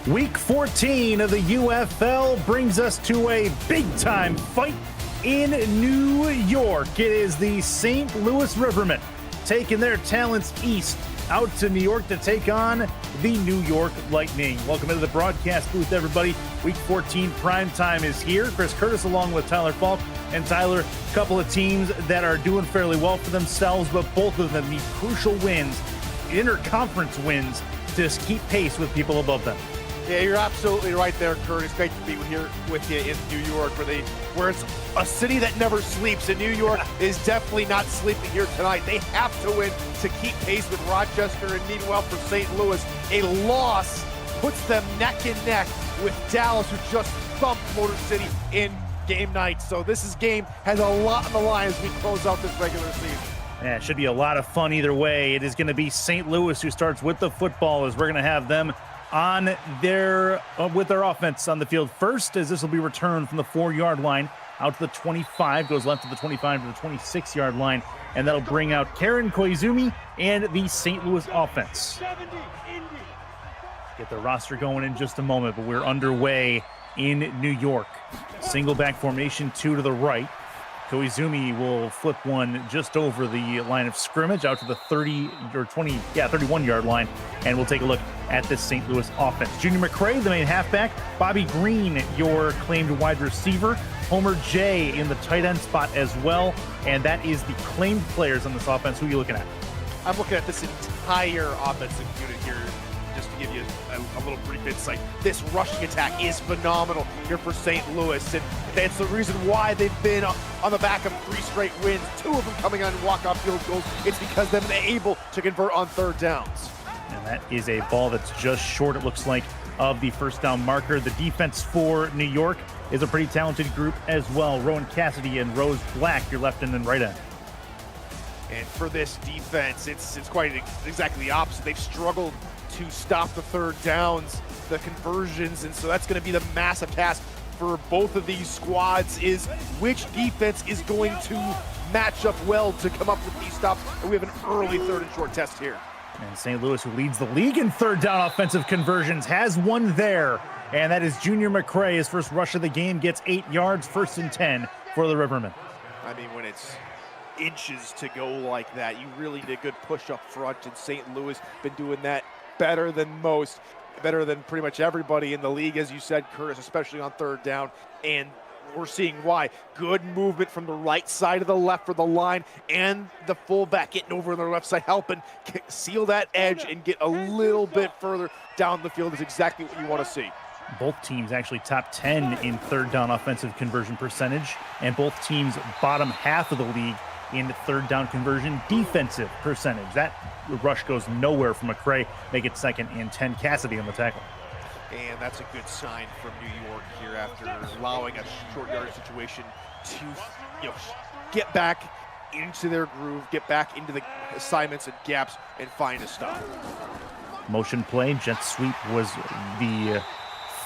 Week 14 of the UFL brings us to a big-time fight in New York. It is the St. Louis Rivermen taking their talents east out to New York to take on the New York Lightning. Welcome into the broadcast booth, everybody. Week 14 Primetime is here. Chris Curtis along with Tyler Falk. And Tyler, a couple of teams that are doing fairly well for themselves, but both of them need crucial wins, interconference wins, to keep pace with people above them. Yeah, you're absolutely right there, Curtis. Great to be here with you in New York, where it's a city that never sleeps. And New York is definitely not sleeping here tonight. They have to win to keep pace with Rochester. And meanwhile, for St. Louis, a loss puts them neck and neck with Dallas, who just thumped Motor City in game night. So this game has a lot on the line as we close out this regular season. Yeah, it should be a lot of fun either way. It is going to be St. Louis who starts with the football, as we're going to have them on their with their offense on the field first, as this will be returned from the 4-yard line out to the 25, goes left to the 25 to the 26-yard line, and that'll bring out Karen Koizumi and the St. Louis offense. Get the roster going in just a moment, but we're underway in New York. Single back formation, 2 to the right. Koizumi will flip one just over the line of scrimmage out to the 31-yard line, and we'll take a look at this St. Louis offense. Junior McCray, the main halfback. Bobby Green, your claimed wide receiver. Homer J in the tight end spot as well, and that is the claimed players on this offense. Who are you looking at? I'm looking at this entire offensive unit here, just to give you a little brief insight. This rushing attack is phenomenal here for St. Louis, and that's the reason why they've been on the back of 3 straight wins, 2 of them coming on walk-off field goals. It's because they've been able to convert on third downs. And that is a ball that's just short, it looks like, of the first down marker. The defense for New York is a pretty talented group as well. Rowan Cassidy and Rose Black, your left end and right end. And for this defense, it's quite exactly the opposite. They've struggled to stop the third downs, the conversions, and so that's going to be the massive task for both of these squads, is which defense is going to match up well to come up with these stops. And we have an early 3rd and short test here. And St. Louis, who leads the league in third down offensive conversions, has one there, and that is Junior McCray. His first rush of the game gets 8 yards, 1st and 10 for the Rivermen. I mean, when it's inches to go like that, you really need a good push up front, and St. Louis been doing that better than most, better than pretty much everybody in the league, as you said, Curtis, especially on third down. And we're seeing why. Good movement from the right side of the left for the line, and the fullback getting over on the left side, helping seal that edge and get a little bit further down the field is exactly what you want to see. Both teams actually top 10 in third down offensive conversion percentage, and both teams bottom half of the league in third down conversion defensive percentage. That rush goes nowhere from McCray. Make it 2nd and 10. Cassidy on the tackle. And that's a good sign from New York here after allowing a short yardage situation to get back into their groove, get back into the assignments and gaps, and find a stop. Motion play, jet sweep was the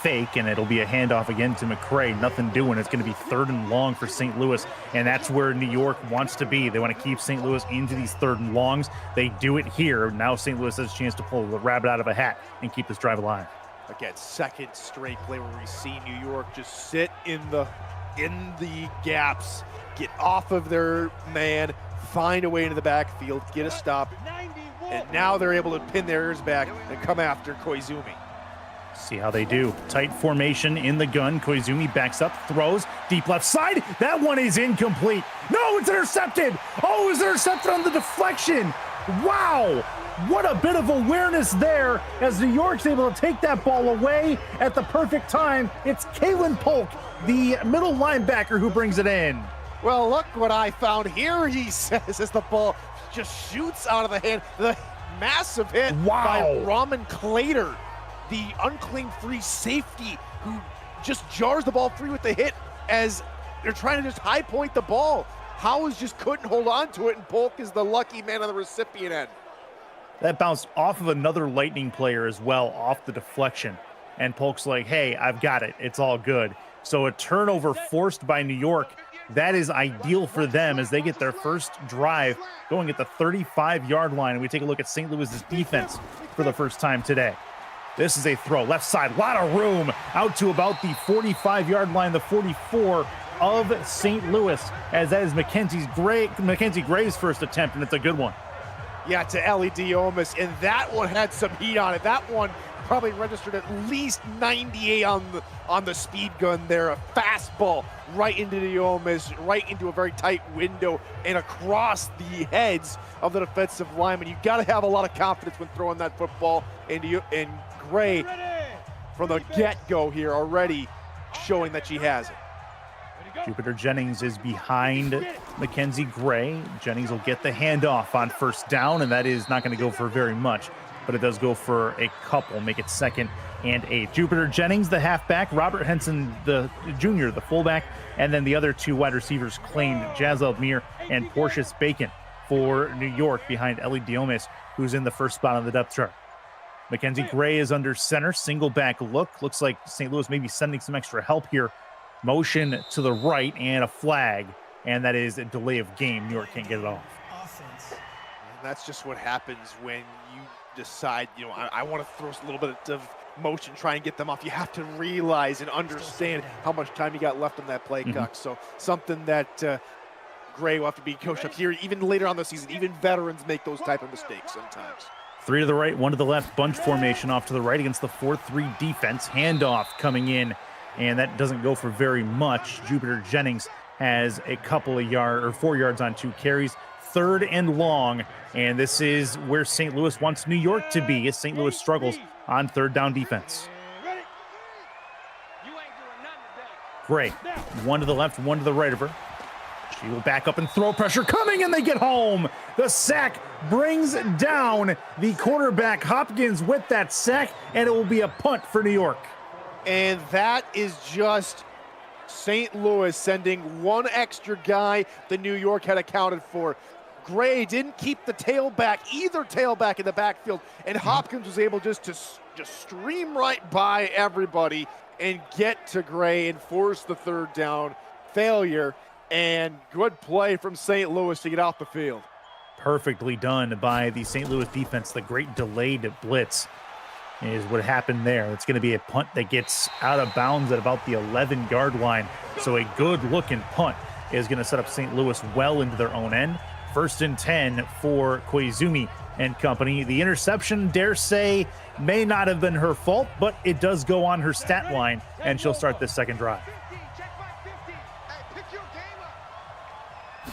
fake, and it'll be a handoff again to McCray. Nothing doing. It's going to be 3rd and long for St. Louis, and that's where New York wants to be. They want to keep St. Louis into these 3rd and longs. They do it here. Now St. Louis has a chance to pull the rabbit out of a hat and keep this drive alive. Again, 2nd straight play where we see New York just sit in the gaps, get off of their man, find a way into the backfield, get a stop, and now they're able to pin their ears back and come after Koizumi. See how they do. Tight formation in the gun. Koizumi backs up, throws, deep left side. That one is incomplete. No, it's intercepted. Oh, it's intercepted on the deflection. Wow. What a bit of awareness there as New York's able to take that ball away at the perfect time. It's Kalen Polk, the middle linebacker, who brings it in. Well, look what I found here, he says, as the ball just shoots out of the hand. The massive hit by Raman Clater, the unclaimed free safety, who just jars the ball free with the hit as they're trying to just high point the ball. Howes just couldn't hold on to it, and Polk is the lucky man on the recipient end. That bounced off of another Lightning player as well, off the deflection. And Polk's like, hey, I've got it. It's all good. So a turnover forced by New York. That is ideal for them as they get their first drive going at the 35-yard line. And we take a look at St. Louis's defense for the first time today. This is a throw, left side, a lot of room, out to about the 45-yard line, the 44 of St. Louis, as that is Mackenzie Gray's first attempt, and it's a good one. Yeah, to Ellie Diomas, and that one had some heat on it. That one probably registered at least 98 on the speed gun there. A fastball right into Diomas, right into a very tight window and across the heads of the defensive lineman. You got to have a lot of confidence when throwing that football, and Gray from the get-go here already showing that she has it. Jupiter Jennings is behind Mackenzie Gray. Jennings will get the handoff on first down, and that is not going to go for very much, but it does go for a couple, make it 2nd and 8. Jupiter Jennings, the halfback, Robert Henson, the junior, the fullback, and then the other 2 wide receivers claimed, Jazz Mir and Portius Bacon for New York behind Ellie Diomas, who's in the first spot on the depth chart. Mackenzie Gray is under center, single back look. Looks like St. Louis may be sending some extra help here. Motion to the right and a flag, and that is a delay of game. New York can't get it off. And that's just what happens when you decide, I want to throw a little bit of motion, try and get them off. You have to realize and understand how much time you got left on that play clock. So something that Gray will have to be coached up here, even later on the season. Even veterans make those type of mistakes sometimes. 3 to the right, 1 to the left, bunch formation off to the right against the 4-3 defense. Handoff coming in, and that doesn't go for very much. Jupiter Jennings has a couple of 4 yards on 2 carries. 3rd and long, and this is where St. Louis wants New York to be as St. Louis struggles on 3rd down defense. Gray, 1 to the left, 1 to the right of her. She will back up and throw, pressure coming, and they get home. The sack brings down the quarterback, Hopkins, with that sack, and it will be a punt for New York. And that is just St. Louis sending one extra guy than New York had accounted for. Gray didn't keep the tailback, either tailback in the backfield, and Hopkins was able just to stream right by everybody and get to Gray and force the 3rd down failure. And good play from St. Louis to get off the field. Perfectly done by the St. Louis defense. The great delayed blitz is what happened there. It's going to be a punt that gets out of bounds at about the 11-yard line. So a good-looking punt is going to set up St. Louis well into their own end. 1st and 10 for Koizumi and company. The interception, dare say, may not have been her fault, but it does go on her stat line, and she'll start this 2nd drive.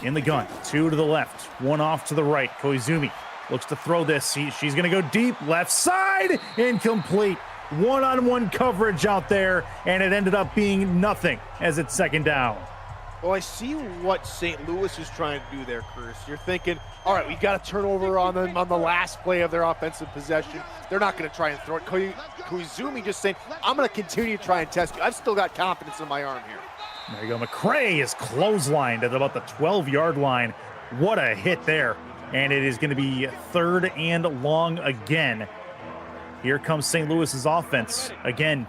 In the gun, 2 to the left, 1 off to the right. Koizumi looks to throw this. She's going to go deep, left side, incomplete. One-on-one coverage out there, and it ended up being nothing as it's 2nd down. Well, I see what St. Louis is trying to do there, Chris. You're thinking, all right, we got to turn over on them on the last play of their offensive possession. They're not going to try and throw it. Koizumi just saying, I'm going to continue to try and test you. I've still got confidence in my arm here. There you go. McCray is clotheslined at about the 12-yard line. What a hit there. And it is going to be 3rd and long again. Here comes St. Louis's offense. Again,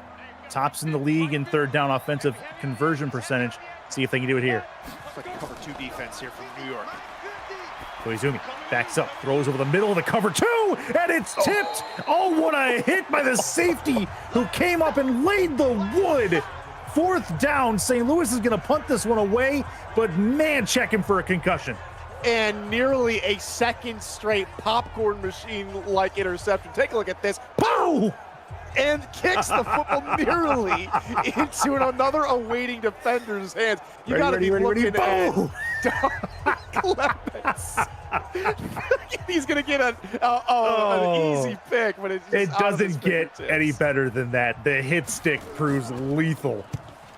tops in the league in 3rd down offensive conversion percentage. See if they can do it here. Looks like a cover 2 defense here from New York. Koizumi backs up, throws over the middle of the cover 2, and it's tipped. Oh, what a hit by the safety who came up and laid the wood. 4th down. St. Louis is going to punt this one away, but man, check him for a concussion. And nearly a 2nd straight popcorn machine-like interception. Take a look at this. Boom! And kicks the football nearly into another awaiting defender's hands. You got to be looking at Clemens. He's going to get an easy pick, but it doesn't get any better than that. The hit stick proves lethal,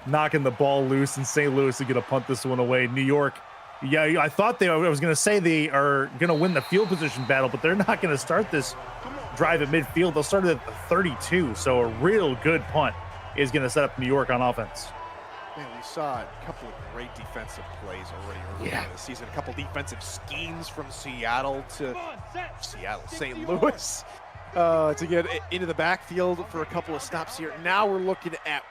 knocking the ball loose, and St. Louis is going to punt this one away. New York, yeah, I thought I was going to say they are going to win the field position battle, but they're not going to start this drive at midfield. They'll start it at the 32, so a real good punt is going to set up New York on offense. Man, we saw a couple of great defensive plays already early in the season. A couple defensive schemes from Seattle to St. Louis to get into the backfield for a couple of stops here. Now we're looking at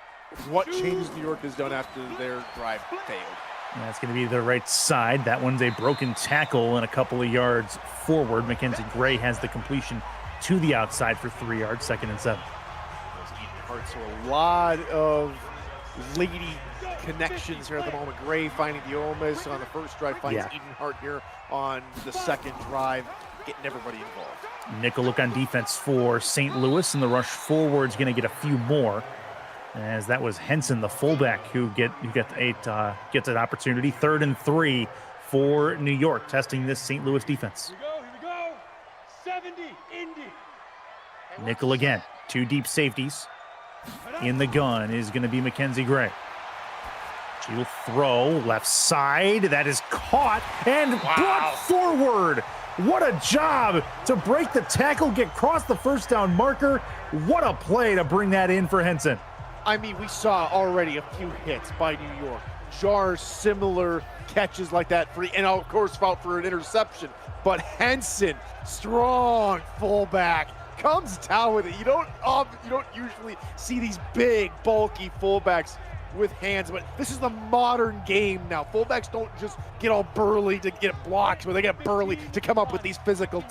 what changes New York has done after their drive failed. That's going to be the right side. That one's a broken tackle and a couple of yards forward. Mackenzie Gray has the completion to the outside for 3 yards, 2nd and 7. Edenhart. So a lot of lady connections here at the moment. Gray finding Diomas on the first drive, finds Edenhart here on the second drive, getting everybody involved. Nickel look on defense for St. Louis, and the rush forward's going to get a few more, as that was Henson, the fullback, who gets an opportunity. 3rd and 3 for New York, testing this St. Louis defense. Here we go. 70, Indy. Nickel again, 2 deep safeties. In the gun is going to be Mackenzie Gray. She'll throw left side. That is caught and brought forward. What a job to break the tackle, get across the first down marker. What a play to bring that in for Henson. I mean, we saw already a few hits by New York. Jars, similar catches like that, and of course fought for an interception. But Henson, strong fullback, comes down with it. You don't usually see these big, bulky fullbacks with hands, but this is the modern game now. Fullbacks don't just get all burly to get blocks, but they get burly to come up with these physical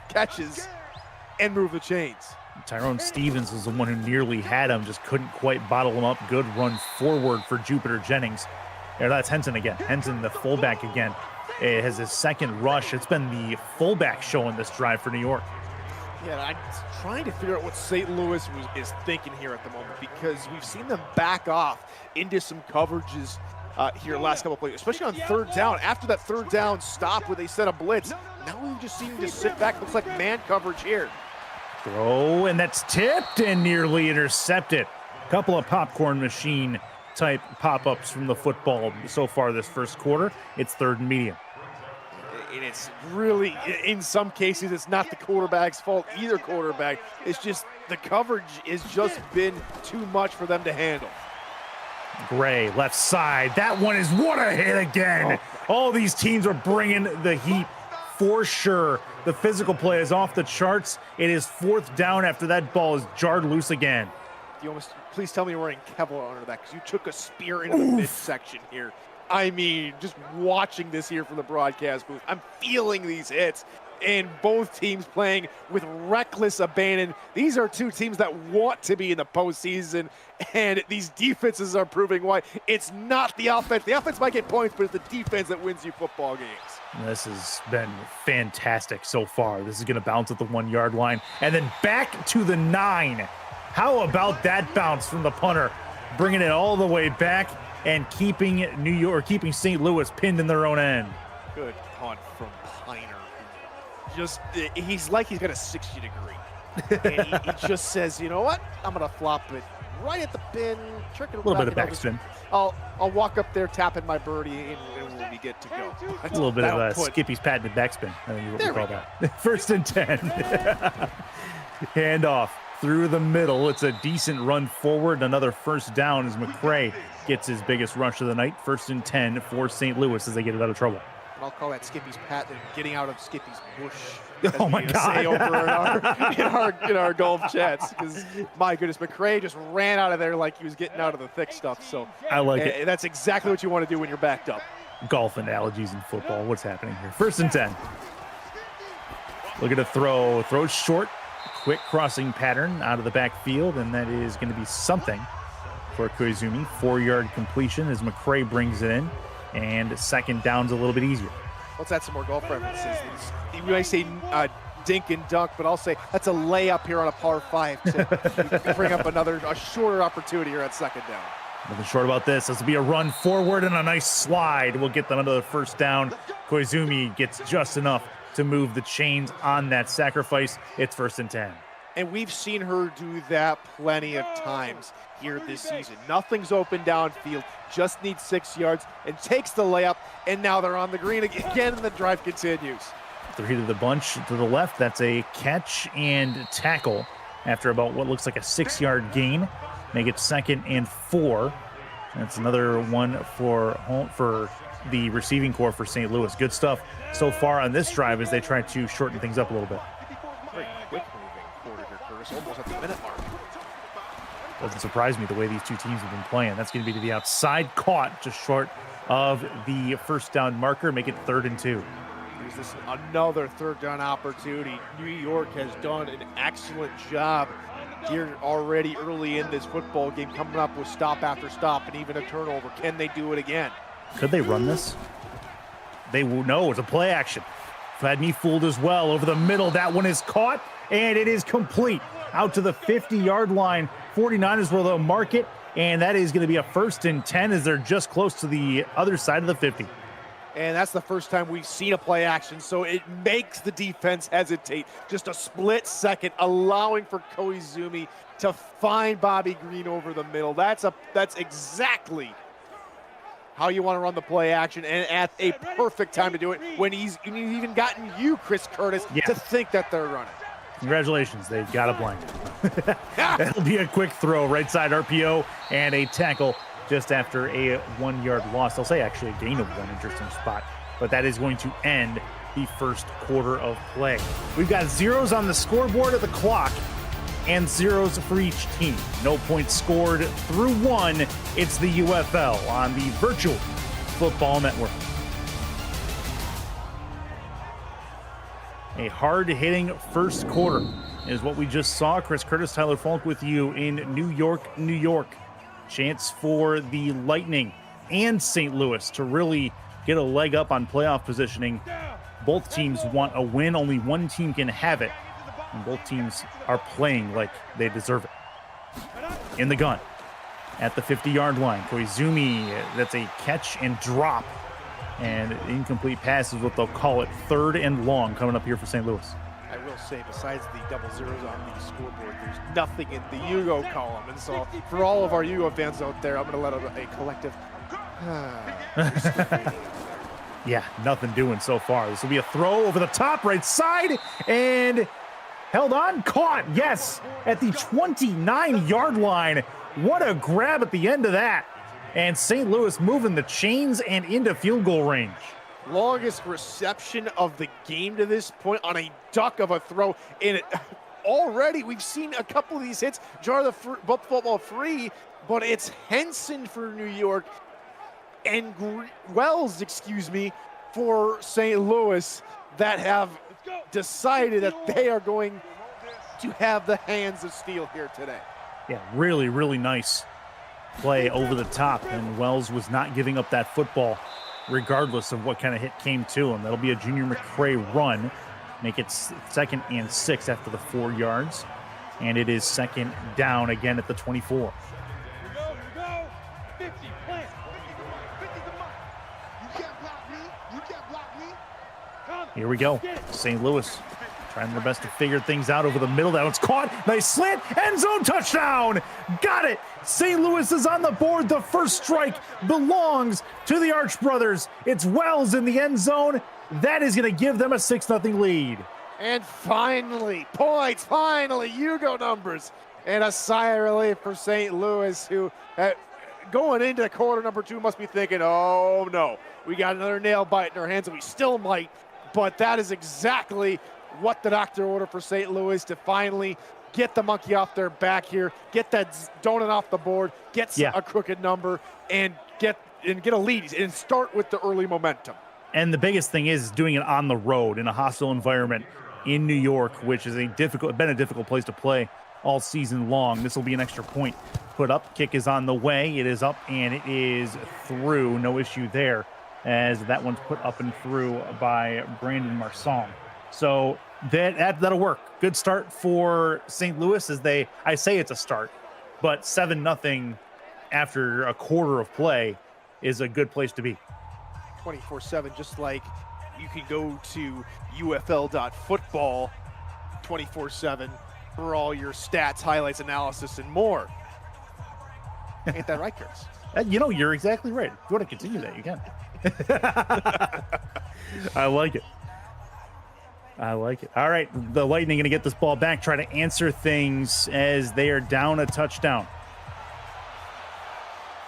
catches and move the chains. Tyrone Stevens was the one who nearly had him, just couldn't quite bottle him up. Good run forward for Jupiter Jennings. Yeah, that's Henson again. Henson, the fullback again. It has his second rush. It's been the fullback show in this drive for New York. Yeah, I'm trying to figure out what St. Louis is thinking here at the moment, because we've seen them back off into some coverages here last couple of plays, especially on 3rd down. After that 3rd down stop where they set a blitz, now we've just seen them just sit back. Looks like man coverage here. Throw, and that's tipped and nearly intercepted. Couple of popcorn machine type pop-ups from the football so far this first quarter. It's 3rd and medium. And it's really, in some cases, it's not the quarterback's fault, either quarterback. It's just the coverage has just been too much for them to handle. Gray, left side. That one is, what a hit again. All these teams are bringing the heat for sure. The physical play is off the charts. It is 4th down after that ball is jarred loose again. Please tell me you're wearing Kevlar under that, because you took a spear into the midsection here. I mean, just watching this here from the broadcast booth, I'm feeling these hits, and both teams playing with reckless abandon. These are 2 teams that want to be in the postseason, and these defenses are proving why. It's not the offense. The offense might get points, but it's the defense that wins you football games. This has been fantastic so far. This is going to bounce at the 1-yard line, and then back to the 9. How about that bounce from the punter, bringing it all the way back and keeping St. Louis pinned in their own end. Good punt from Piner. He's like he's got a 60 degree. And he just says, you know what? I'm going to flop it right at the bin, trick it a little bit of backspin. I'll walk up there, tapping my birdie, and we'll be good to go. A little bit of a Skippy's patented backspin. I think what we call that. 1st and 10. Handoff through the middle. It's a decent run forward. Another 1st down as McCray gets his biggest rush of the night. 1st and 10 for St. Louis as they get it out of trouble. I'll call that Skippy's patent, getting out of Skippy's bush. Oh my God! Over in our golf chats, because my goodness, McCray just ran out of there like he was getting out of the thick stuff. So I like it. That's exactly what you want to do when you're backed up. Golf analogies in football. What's happening here? 1st and 10. Look at a throw. Throw short. Quick crossing pattern out of the backfield, and that is going to be something for Koizumi. 4-yard completion as McCray brings it in, and 2nd down's a little bit easier. Let's add some more golf references. You may say dink and dunk, but I'll say that's a layup here on a par 5 to bring up a shorter opportunity here at 2nd down. Nothing short about this. This will be a run forward and a nice slide. We'll get them another 1st down. Koizumi gets just enough to move the chains on that sacrifice. It's 1st and 10. And we've seen her do that plenty of times here this season. Nothing's open downfield, just needs 6 yards, and takes the layup, and now they're on the green again, and the drive continues. 3 to the bunch to the left. That's a catch and tackle after about what looks like a 6-yard gain. Make it 2nd and 4. That's another one for the receiving core for St. Louis. Good stuff so far on this drive as they try to shorten things up a little bit. Very quick moving quarter here, Curtis, almost at the minute mark. Doesn't surprise me the way these 2 teams have been playing. That's going to be to the outside, caught just short of the 1st down marker, make it 3rd and 2. Here's this another 3rd down opportunity. New York has done an excellent job here already early in this football game, coming up with stop after stop and even a turnover. Can they do it again? Could they run this? They will. No, it's a play action. Had me fooled as well. Over the middle, that one is caught, and it is complete. Out to the 50-yard line. 49ers will they'll mark it, and that is going to be a 1st and 10 as they're just close to the other side of the 50. And that's the first time we've seen a play action, so it makes the defense hesitate. Just a split second, allowing for Koizumi to find Bobby Green over the middle. That's exactly how you want to run the play action, and at a perfect time to do it when he's even gotten you, Chris Curtis, to think that they're running. Congratulations, they got a blanket. That'll be a quick throw, right side RPO, and a tackle just after a 1-yard loss. I'll say actually a gain of 1, interesting spot, but that is going to end the first quarter of play. We've got zeros on the scoreboard at the clock and zeros for each team. No points scored through 1. It's the UFL on the Virtual Football Network. A hard-hitting first quarter is what we just saw. Chris Curtis, Tyler Falk with you in New York, New York. Chance for the Lightning and St. Louis to really get a leg up on playoff positioning. Both teams want a win. Only one team can have it. And both teams are playing like they deserve it. In the gun at the 50-yard line. Koizumi, that's a catch and drop. And incomplete pass is what they'll call it. 3rd and long coming up here for St. Louis. I will say, besides the double zeros on the scoreboard, there's nothing in the Yugo column. And so for all of our Yugo fans out there, I'm going to let out a collective. Yeah, nothing doing so far. This will be a throw over the top right side and held on, caught, yes, at the 29-yard line. What a grab at the end of that. And St. Louis moving the chains and into field goal range. Longest reception of the game to this point on a duck of a throw. And already we've seen a couple of these hits jar the football free, but it's Henson for New York and Wells, for St. Louis that have decided that they are going to have the hands of steel here today. Yeah, really, really nice play over the top, and Wells was not giving up that football regardless of what kind of hit came to him. That'll be a Junior McCray run. Make it 2nd and 6 after the 4 yards, and it is 2nd down again at the 24. Here we go. St. Louis trying their best to figure things out over the middle. That one's caught. Nice slant. End zone touchdown. Got it. St. Louis is on the board. The first strike belongs to the Arch Brothers. It's Wells in the end zone. That is going to give them a 6-0 lead. And finally, points. Finally, Yugo numbers. And a sigh of relief for St. Louis, who going into quarter number 2 must be thinking, oh no, we got another nail bite in our hands, and we still might. But that is exactly what the doctor ordered for St. Louis, to finally get the monkey off their back here, get that donut off the board, get a crooked number, and get a lead and start with the early momentum. And the biggest thing is doing it on the road in a hostile environment in New York, which is been a difficult place to play all season long. This will be an extra point put up. Kick is on the way. It is up and it is through. No issue there, as that one's put up and through by Brandon Marsan. So that'll work. Good start for St. Louis, as I say it's a start, but 7-0 after a quarter of play is a good place to be. 24/7, just like you can go to UFL.football 24/7 for all your stats, highlights, analysis, and more. Ain't that right, Chris? You're exactly right. If you want to continue that, you can. I like it. All right, the Lightning going to get this ball back, try to answer things as they are down a touchdown.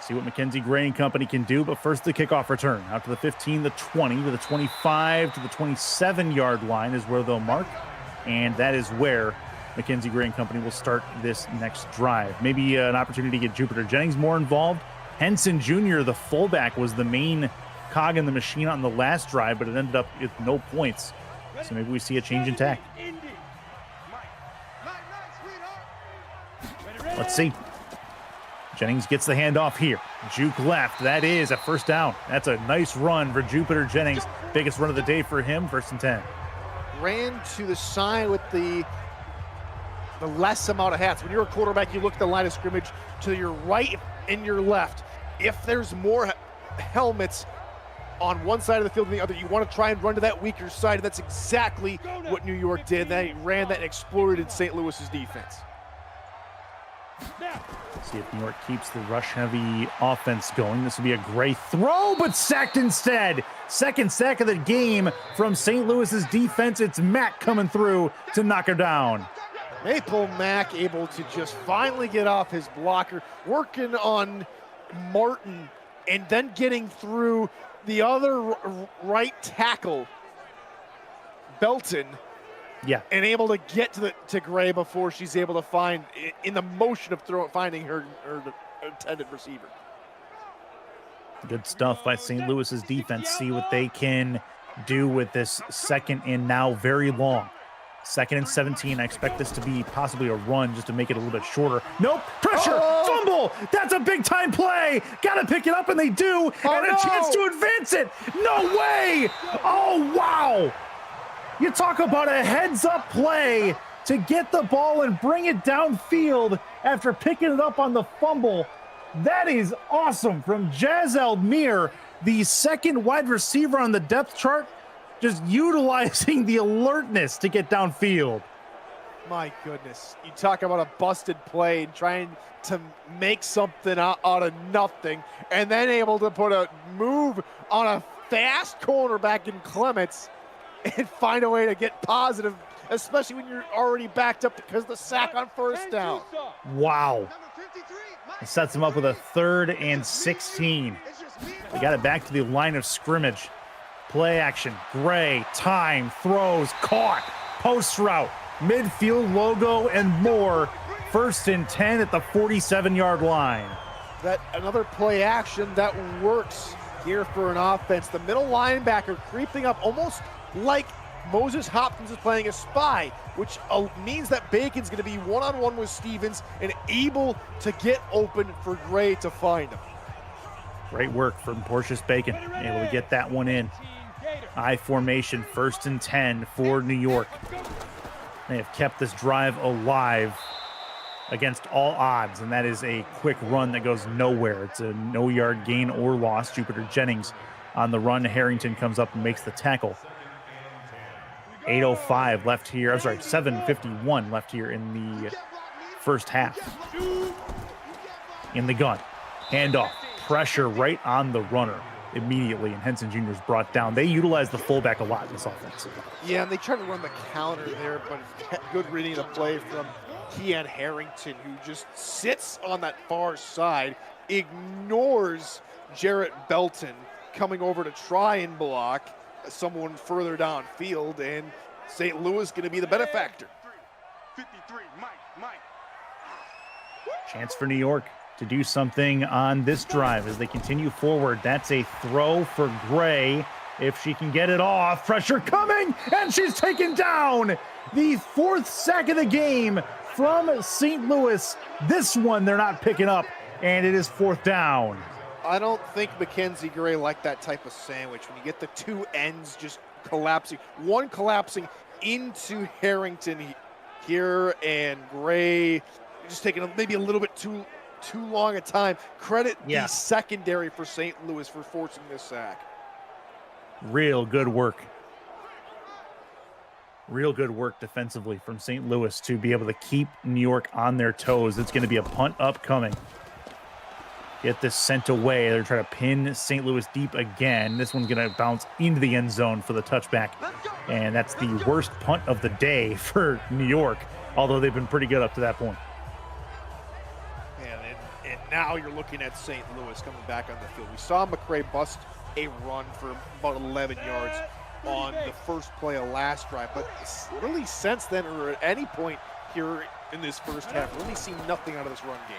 See what Mackenzie Gray and company can do, but first the kickoff return. Out to the 15, the 20, to the 25, to the 27-yard line is where they'll mark, and that is where Mackenzie Gray and company will start this next drive. Maybe an opportunity to get Jupiter Jennings more involved. Henson Jr., the fullback, was the main cog in the machine on the last drive, but it ended up with no points. So maybe we see a change in tack. Let's see. Jennings gets the handoff here. Juke left. That is a first down. That's a nice run for Jupiter Jennings. Biggest run of the day for him, 1st and 10. Ran to the side with the less amount of hats. When you're a quarterback, you look at the line of scrimmage to your right and your left. If there's more helmets on one side of the field than the other, you want to try and run to that weaker side. That's exactly what New York did. They ran that and exploited St. Louis's defense. See if New York keeps the rush-heavy offense going. This will be a great throw, but sacked instead. Second sack of the game from St. Louis's defense. It's Mack coming through to knock her down. Maple Mack able to just finally get off his blocker, working on Martin, and then getting through the other right tackle, Belton. Yeah. And able to get to Gray before she's able to find, in the motion of finding her intended receiver. Good stuff by St. Louis's defense. See what they can do with this 2nd and now very long. 2nd and 17. I expect this to be possibly a run just to make it a little bit shorter. Nope. Pressure. Fumble. That's a big time play. Got to pick it up, and they do. And a chance to advance it. No way. Oh, wow. You talk about a heads-up play to get the ball and bring it downfield after picking it up on the fumble. That is awesome from Jazz Almir, the 2nd wide receiver on the depth chart, just utilizing the alertness to get downfield. My goodness. You talk about a busted play and trying to make something out of nothing, and then able to put a move on a fast cornerback in Clements and find a way to get positive, especially when you're already backed up because of the sack on 1st down. Wow. It sets them up with a 3rd and 16. They got it back to the line of scrimmage. Play action. Gray, time, throws, caught, post route, midfield logo, and more. 1st and 10 at the 47-yard line. That another play action that works here for an offense. The middle linebacker creeping up almost like Moses Hopkins is playing a spy, which means that Bacon's going to be one-on-one with Stevens and able to get open for Gray to find him. Great work from Portius Bacon, able to get that one in. I formation, 1st and 10 for New York. They have kept this drive alive against all odds, and that is a quick run that goes nowhere. It's a no-yard gain or loss. Jupiter Jennings on the run. Harrington comes up and makes the tackle. 8:05 left here. I'm sorry, 7:51 left here in the 1st half. In the gun. Handoff. Pressure right on the runner immediately, and Henson Jr. is brought down. They utilize the fullback a lot in this offense. Yeah, and they try to run the counter there, but good reading of the play from Kean Harrington, who just sits on that far side, ignores Jarrett Belton coming over to try and block someone further downfield, and St. Louis going to be the benefactor. 53, Mike. Chance for New York to do something on this drive as they continue forward. That's a throw for Gray. If she can get it off, pressure coming, and she's taken down. The 4th sack of the game from St. Louis. This one they're not picking up, and it is 4th down. I don't think Mackenzie Gray liked that type of sandwich when you get the two ends just collapsing. One collapsing into Harrington here, and Gray just taking maybe a little bit too long a time. Credit the secondary for St. Louis for forcing this sack. Real good work. Real good work defensively from St. Louis to be able to keep New York on their toes. It's going to be a punt upcoming. Get this sent away. They're trying to pin St. Louis deep again. This one's going to bounce into the end zone for the touchback. And that's the worst punt of the day for New York, although they've been pretty good up to that point. And now you're looking at St. Louis coming back on the field. We saw McCray bust a run for about 11 yards on the first play of last drive, but really since then, or at any point here in this first half, really seen nothing out of this run game.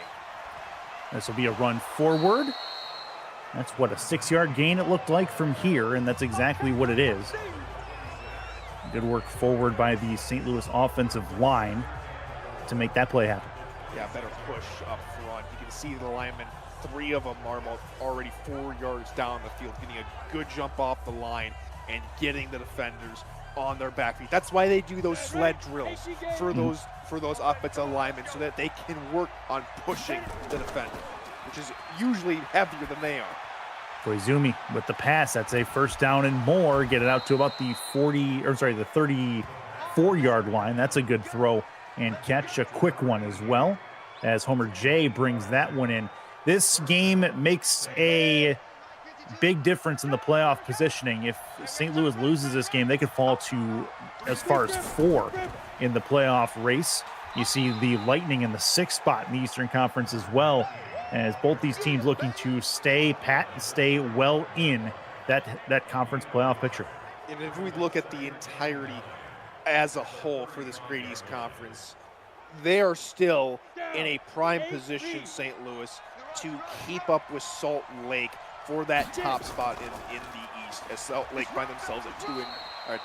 This will be a run forward. That's what, a 6-yard gain it looked like from here, and that's exactly what it is. Good work forward by the St. Louis offensive line to make that play happen. Yeah, better push up front. You can see the linemen, 3 of them are already 4 yards down the field, getting a good jump off the line and getting the defenders on their back feet. That's why they do those sled drills for those offensive linemen, so that they can work on pushing the defender, which is usually heavier than they are. Koizumi with the pass. That's a first down and more. Get it out to about the 34-yard line. That's a good throw and catch, a quick one as well, as Homer J brings that one in. This game makes a big difference in the playoff positioning. If St. Louis loses this game, they could fall to as far as 4 in the playoff race. You see the Lightning in the 6th spot in the Eastern Conference as well, as both these teams looking to stay pat and stay well in that conference playoff picture. And if we look at the entirety as a whole for this Great East Conference, they are still in a prime position, St. Louis, to keep up with Salt Lake for that top spot in the East, as Salt Lake find themselves at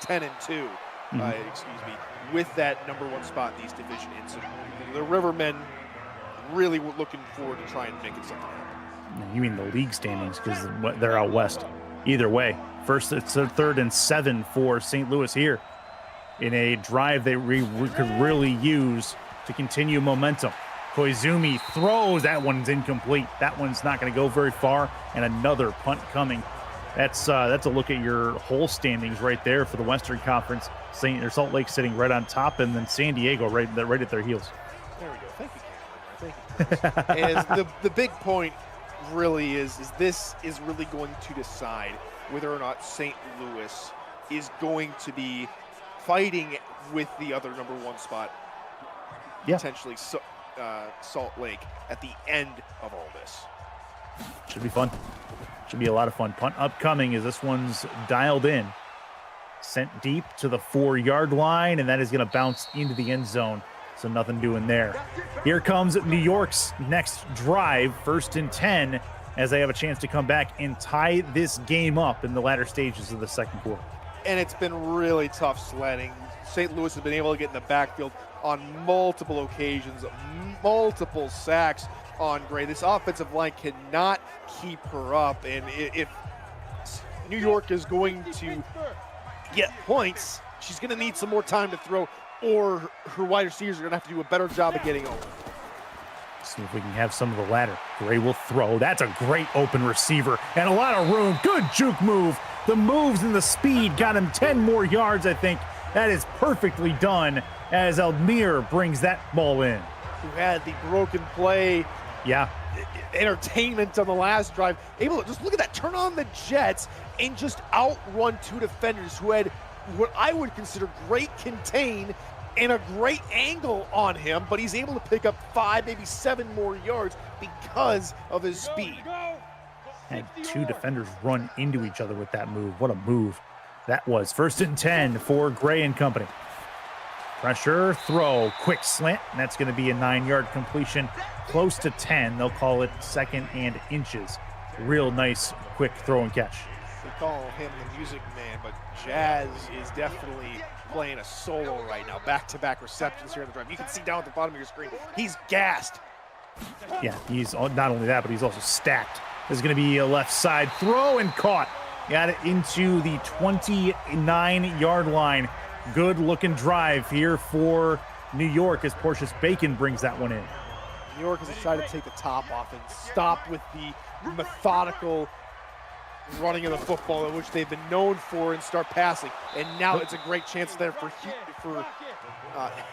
10-2, with that #1 spot in the East Division. And so the Rivermen really looking forward to trying to make it something happen. You mean the league standings, because they're out west. Either way, first it's a 3rd and 7 for St. Louis here in a drive they could really use to continue momentum. Koizumi throws. That one's incomplete. That one's not going to go very far, and another punt coming. That's a look at your whole standings right there for the Western Conference. Salt Lake sitting right on top, and then San Diego right at their heels. There we go. Thank you, Cameron. Thank you. And the big point really is this is really going to decide whether or not St. Louis is going to be fighting with the other #1 spot, potentially Salt Lake, at the end of all this. Should be fun. Should be a lot of fun. Punt upcoming as this one's dialed in. Sent deep to the 4-yard line, and that is going to bounce into the end zone. So nothing doing there. Here comes New York's next drive, 1st and 10, as they have a chance to come back and tie this game up in the latter stages of the second quarter. And it's been really tough sledding. St. Louis has been able to get in the backfield on multiple occasions, multiple sacks on Gray. This offensive line cannot keep her up, and if New York is going to get points, she's going to need some more time to throw, or her wide receivers are going to have to do a better job of getting over. See if we can have some of the latter. Gray will throw. That's a great open receiver and a lot of room. Good juke move. The moves and the speed got him 10 more yards, I think. That is perfectly done as Almir brings that ball in. Who had the broken play entertainment on the last drive. Able to just look at that, turn on the jets and just outrun 2 defenders who had what I would consider great contain and a great angle on him, but he's able to pick up 5, maybe 7 more yards because of his speed. Had 2 defenders run into each other with that move. What a move that was. 1st and 10 for Gray and company. Pressure, throw, quick slant, and that's going to be a 9-yard completion, close to 10. They'll call it 2nd and inches. Real nice, quick throw and catch. They call him the music man, but Jazz is definitely playing a solo right now. Back-to-back receptions here in the drive. You can see down at the bottom of your screen, he's gassed. Yeah, he's not only that, but he's also stacked. This is going to be a left side throw and caught. Got it into the 29-yard line. Good looking drive here for New York as Portius Bacon brings that one in. New York has decided to take the top off and stop with the methodical running of the football, which they've been known for, and start passing. And now it's a great chance there for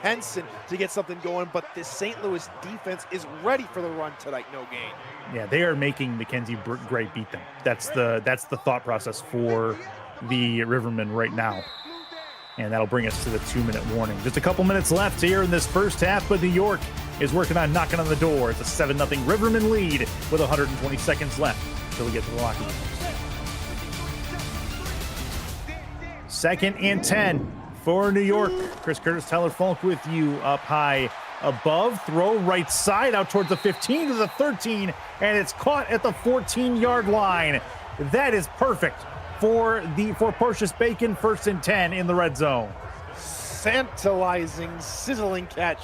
Henson to get something going, but the St. Louis defense is ready for the run tonight, no gain. Yeah, they are making Mackenzie Gray beat them. That's the thought process for the Rivermen right now. And that'll bring us to the 2-minute warning. Just a couple minutes left here in this first half, but New York is working on knocking on the door. It's a 7-0 Rivermen lead with 120 seconds left until we get to the locker room. 2nd and 10 for New York. Chris Curtis, Tyler Falk with you up high above. Throw right side out towards the 15 to the 13, and it's caught at the 14-yard line. That is perfect for Portius Bacon. 1st and 10 in the red zone. Tantalizing, sizzling catch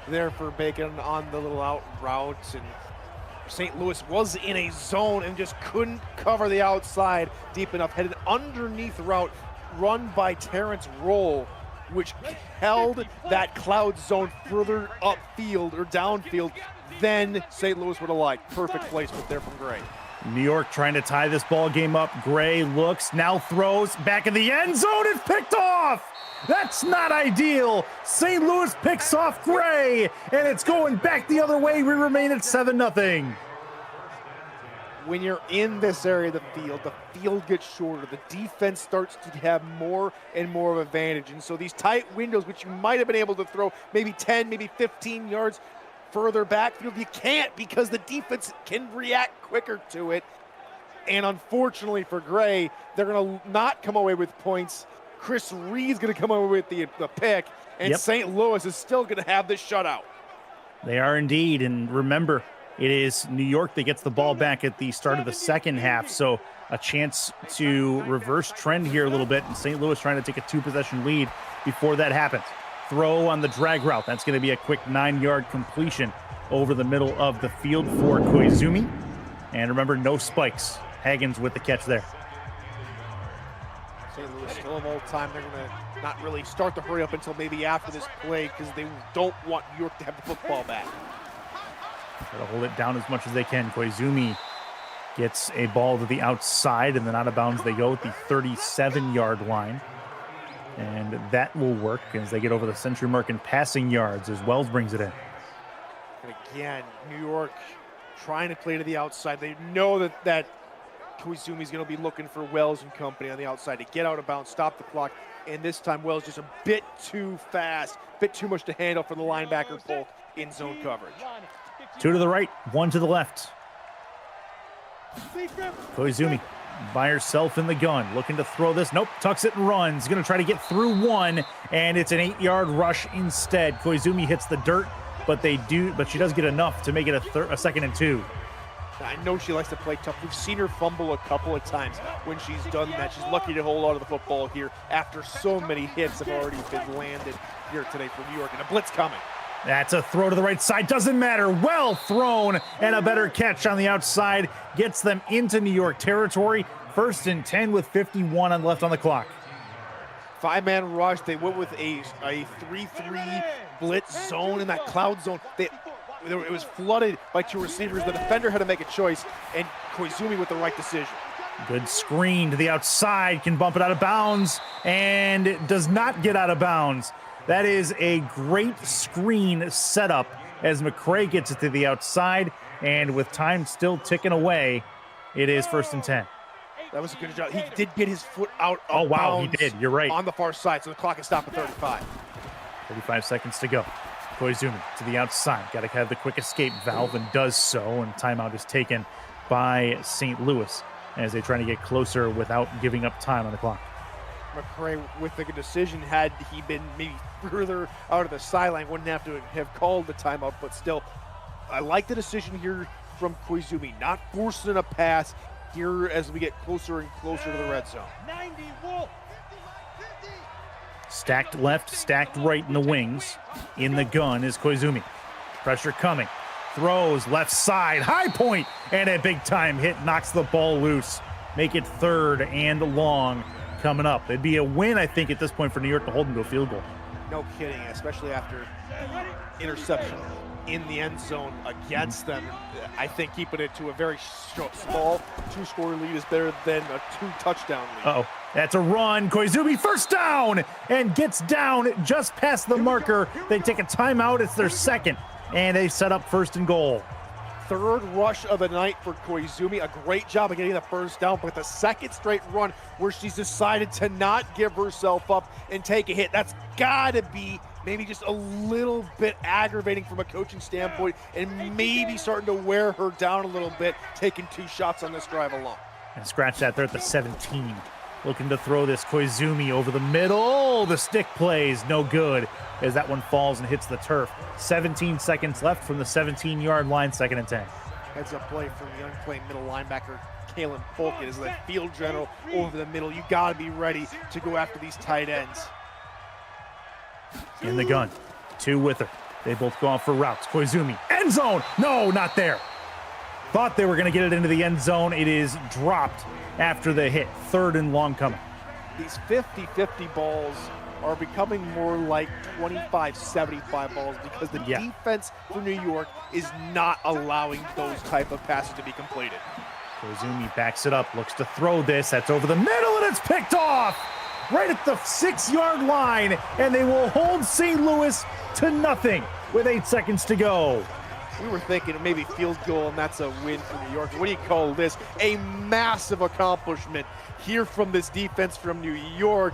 there for Bacon on the little out route, and St. Louis was in a zone and just couldn't cover the outside deep enough. Headed underneath route run by Terrence Roll, which held that cloud zone further upfield or downfield than St. Louis would have liked. Perfect placement there from Gray. New York trying to tie this ball game up. Gray looks, now throws, back in the end zone, it's picked off! That's not ideal. St. Louis picks off Gray, and it's going back the other way. We remain at 7-0. When you're in this area of the field gets shorter. The defense starts to have more and more of an advantage. And so these tight windows, which you might have been able to throw maybe 10, maybe 15 yards further backfield, you can't because the defense can react quicker to it. And unfortunately for Gray, they're going to not come away with points. Chris Reed's going to come away with the pick, and St. Louis is still going to have this shutout. They are indeed, and remember, it is New York that gets the ball back at the start of the second half, so a chance to reverse trend here a little bit, and St. Louis trying to take a 2-possession lead before that happens. Throw on the drag route. That's going to be a quick 9-yard completion over the middle of the field for Koizumi. And remember, no spikes. Haggins with the catch there. St. Louis still have all time. They're going to not really start the hurry up until maybe after this play because they don't want New York to have the football back. Try to hold it down as much as they can. Koizumi gets a ball to the outside, and then out of bounds they go at the 37-yard line. And that will work as they get over the century mark in passing yards as Wells brings it in. And again, New York trying to play to the outside. They know that Koizumi's going to be looking for Wells and company on the outside to get out of bounds, stop the clock. And this time, Wells just a bit too fast, a bit too much to handle for the linebacker Polk in zone coverage. 2 to the right, 1 to the left. Koizumi by herself in the gun, looking to throw this. Nope, tucks it and runs. Going to try to get through one, and it's an 8-yard rush instead. Koizumi hits the dirt, but she does get enough to make it a 2nd and 2. I know she likes to play tough. We've seen her fumble a couple of times when she's done that. She's lucky to hold on to the football here after so many hits have already been landed here today for New York, and a blitz coming. That's a throw to the right side. Doesn't matter. Well thrown, and a better catch on the outside gets them into New York territory. 1st and 10 with 51 left on the clock. 5-man rush. They went with a 3-3 blitz zone in that cloud zone. It was flooded by 2 receivers. The defender had to make a choice, and Koizumi with the right decision. Good screen to the outside, can bump it out of bounds, and does not get out of bounds. That is a great screen setup as McCray gets it to the outside, and with time still ticking away, it is 1st and 10. That was a good job. He did get his foot out of Oh, wow, he bounds did. You're right. on the far side, so the clock is stopped at 35. 35 seconds to go. Koizumi to the outside. Got to have the quick escape valve, and does so, and timeout is taken by St. Louis as they try to get closer without giving up time on the clock. McCray with the decision, had he been maybe further out of the sideline, wouldn't have to have called the timeout, but still, I like the decision here from Koizumi, not forcing a pass here as we get closer and closer to the red zone. Stacked left, stacked right in the wings. In the gun is Koizumi. Pressure coming. Throws left side, high point, and a big time hit knocks the ball loose. Make it 3rd and long coming up. It'd be a win, I think, at this point for New York to hold them to a field goal. No kidding, especially after interception in the end zone against them. I think keeping it to a very small 2-score lead is better than a 2-touchdown lead. Uh-oh. That's a run. Koizumi 1st down and gets down just past the marker. They take a timeout. It's their 2nd, and they set up 1st and goal. 3rd rush of the night for Koizumi. A great job of getting the 1st down, but the 2nd straight run where she's decided to not give herself up and take a hit. That's got to be maybe just a little bit aggravating from a coaching standpoint, and maybe starting to wear her down a little bit, taking 2 shots on this drive alone. And scratch that. They're at the 17. Looking to throw this Koizumi over the middle. The stick plays no good as that one falls and hits the turf. 17 seconds left from the 17-yard line, 2nd and 10. Heads up play from young play middle linebacker Kalen Polk is the field general over the middle. You got to be ready to go after these tight ends. In the gun. 2 with her. They both go off for routes. Koizumi, end zone. No, not there. Thought they were going to get it into the end zone. It is dropped after the hit. 3rd and long coming. These 50-50 balls are becoming more like 25-75 balls because the defense for New York is not allowing those type of passes to be completed. Koizumi backs it up, looks to throw this. That's over the middle, and it's picked off right at the 6-yard line, and they will hold St. Louis to nothing with 8 seconds to go. We were thinking maybe field goal, and that's a win for New York. What do you call this? A massive accomplishment here from this defense from New York.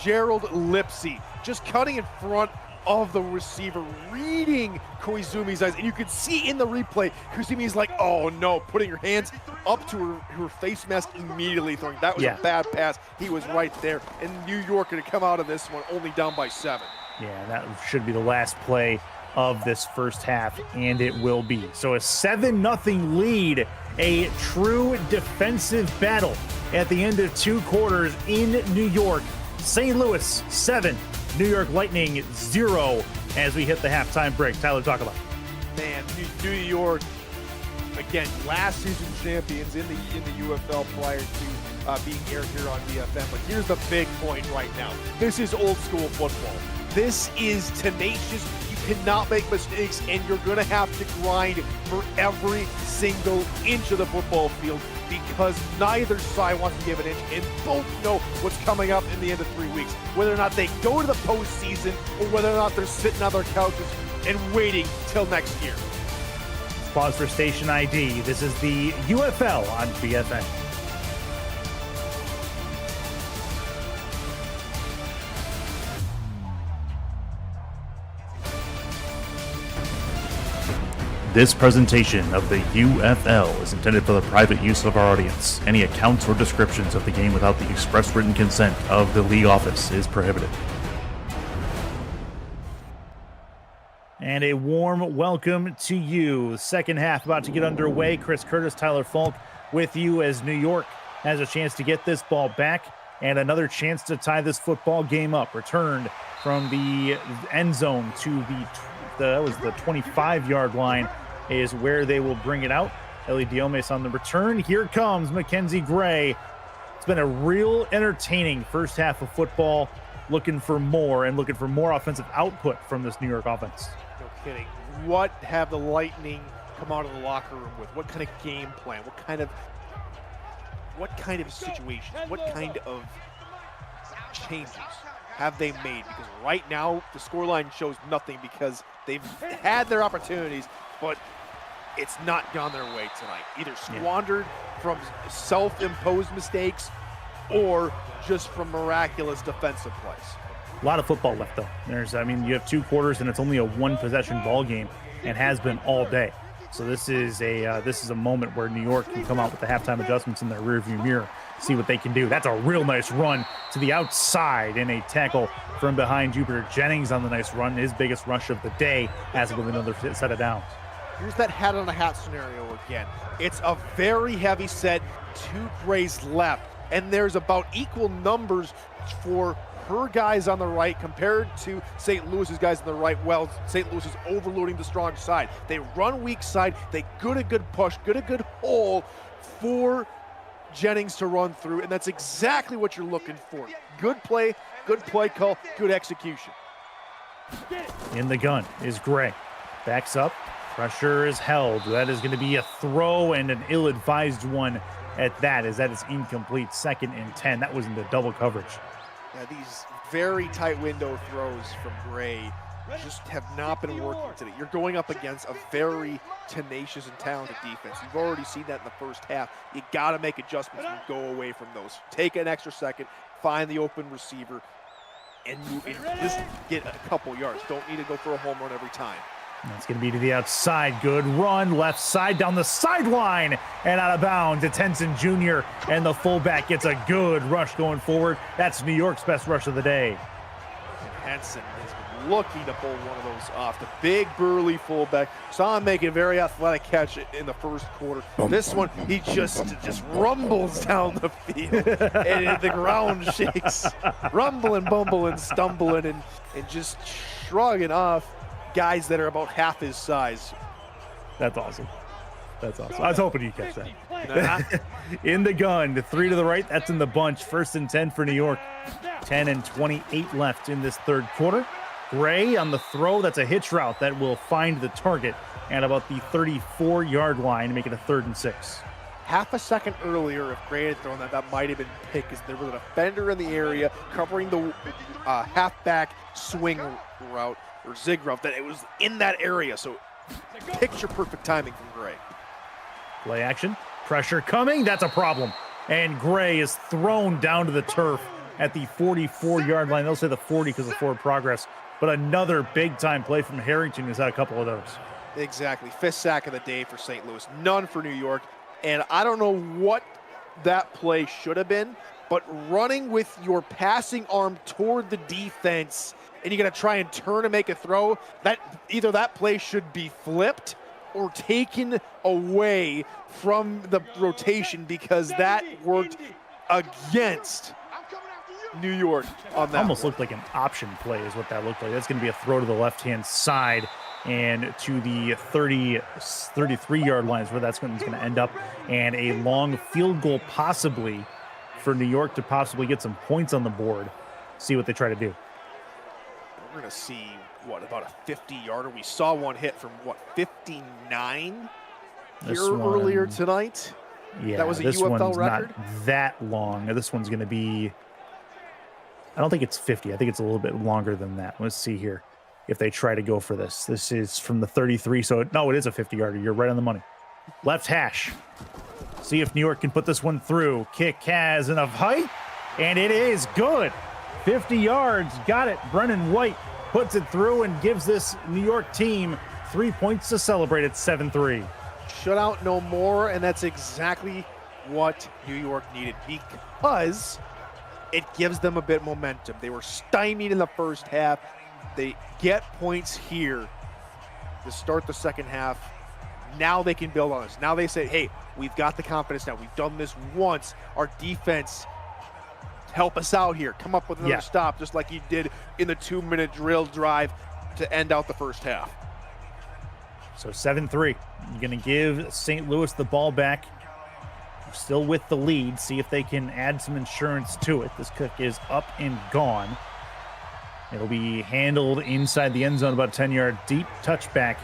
Gerald Lipsy just cutting in front of the receiver, reading Koizumi's eyes, and you could see in the replay, Koizumi's like, oh no, putting her hands up to her face mask immediately, throwing. That was a bad pass. He was right there, and New York going to come out of this one only down by 7. Yeah, that should be the last play of this first half, and it will be. So a 7-0 lead, a true defensive battle at the end of 2 quarters in New York. St. Louis 7, New York Lightning 0 as we hit the halftime break. Tyler, talk about it. Man, New York, again, last season champions in the UFL prior to being aired here on BFM. But here's the big point right now. This is old school football. This is tenacious. You cannot make mistakes, and you're going to have to grind for every single inch of the football field because neither side wants to give an inch, and both know what's coming up in the end of 3 weeks. Whether or not they go to the postseason or whether or not they're sitting on their couches and waiting till next year. Pause for station ID. This is the UFL on BFM. This presentation of the UFL is intended for the private use of our audience. Any accounts or descriptions of the game without the express written consent of the league office is prohibited. And a warm welcome to you. Second half about to get underway. Chris Curtis, Tyler Falk with you as New York has a chance to get this ball back and another chance to tie this football game up. Returned from the end zone to the 25-yard line is where they will bring it out. Eli Diomes on the return. Here comes Mackenzie Gray. It's been a real entertaining first half of football. Looking for more offensive output from this New York offense. No kidding. What have the Lightning come out of the locker room with? What kind of game plan? What kind of situation? What kind of changes have they made? Because right now the scoreline shows nothing because they've had their opportunities, but it's not gone their way tonight. Either squandered from self-imposed mistakes or just from miraculous defensive plays. A lot of football left, though. You have 2 quarters, and it's only a 1-possession ball game, and has been all day. So this is a moment where New York can come out with the halftime adjustments in their rearview mirror, see what they can do. That's a real nice run to the outside, and a tackle from behind. Jupiter Jennings on the nice run, his biggest rush of the day, as with another set of downs. Here's that hat on a hat scenario again. It's a very heavy set, 2 Grays left, and there's about equal numbers for her guys on the right compared to St. Louis's guys on the right. Well, St. Louis is overloading the strong side. They run weak side, they get a good push, get a good hole for Jennings to run through, and that's exactly what you're looking for. Good play call, good execution. In the gun is Gray. Backs up, pressure is held. That is going to be a throw, and an ill-advised one at that, as that is incomplete. 2nd and 10. That was into double coverage. Yeah, these very tight window throws from Gray just have not been working today. You're going up against a very tenacious and talented defense. You've already seen that in the first half. You got to make adjustments and go away from those. Take an extra second, find the open receiver, and just get a couple yards. Don't need to go for a home run every time. That's going to be to the outside. Good run. Left side down the sideline and out of bounds. It's Henson Jr. and the fullback gets a good rush going forward. That's New York's best rush of the day. And Henson is looking to pull one of those off. The big burly fullback. Saw him make a very athletic catch in the first quarter. This one, he just rumbles down the field and the ground shakes. Rumbling, bumbling, stumbling, and just shrugging off guys that are about half his size. That's awesome. That's awesome. I was hoping you'd catch that. Nah. In the gun, 3 to the right. That's in the bunch. 1st and 10 for New York. 10 and 28 left in this third quarter. Gray on the throw. That's a hitch route that will find the target at about the 34-yard line, make it a 3rd and 6. Half a second earlier, if Gray had thrown that, that might have been picked because there was a defender in the area covering the halfback swing route or zig route. That it was in that area, so picture perfect timing from Gray. Play action. Pressure coming. That's a problem. And Gray is thrown down to the turf at the 44-yard line. They'll say the 40 because of forward progress. But another big-time play from Harrington has had a couple of those. Exactly. 5th sack of the day for St. Louis. None for New York. And I don't know what that play should have been, but running with your passing arm toward the defense and you're going to try and turn and make a throw, that either that play should be flipped or taken away from the rotation because that worked against New York on that. Almost looked like an option play is what that looked like. That's going to be a throw to the left-hand side and to the 33-yard line is where that's going to end up, and a long field goal possibly for New York to possibly get some points on the board. See what they try to do. We're going to see, what, about a 50-yarder? We saw one hit from, what, 59 here earlier tonight? Yeah, that was a this UFL one's record? Not that long. This one's going to be, I don't think it's 50. I think it's a little bit longer than that. Let's see here if they try to go for this. This is from the 33, so no, it is a 50-yarder. You're right on the money. Left hash. See if New York can put this one through. Kick has enough height, and it is good. 50 yards, got it. Brennan White puts it through and gives this New York team 3 points to celebrate at 7-3. Shutout no more, and that's exactly what New York needed because it gives them a bit of momentum. They were stymied in the first half. They get points here to start the second half. Now they can build on this. Now they say, hey, we've got the confidence now. We've done this once. Our defense, help us out here. Come up with another stop, just like you did in the 2-minute drill drive to end out the first half. So 7-3. You're going to give St. Louis the ball back. Still with the lead. See if they can add some insurance to it. This kick is up and gone. It'll be handled inside the end zone about 10-yard deep touchback,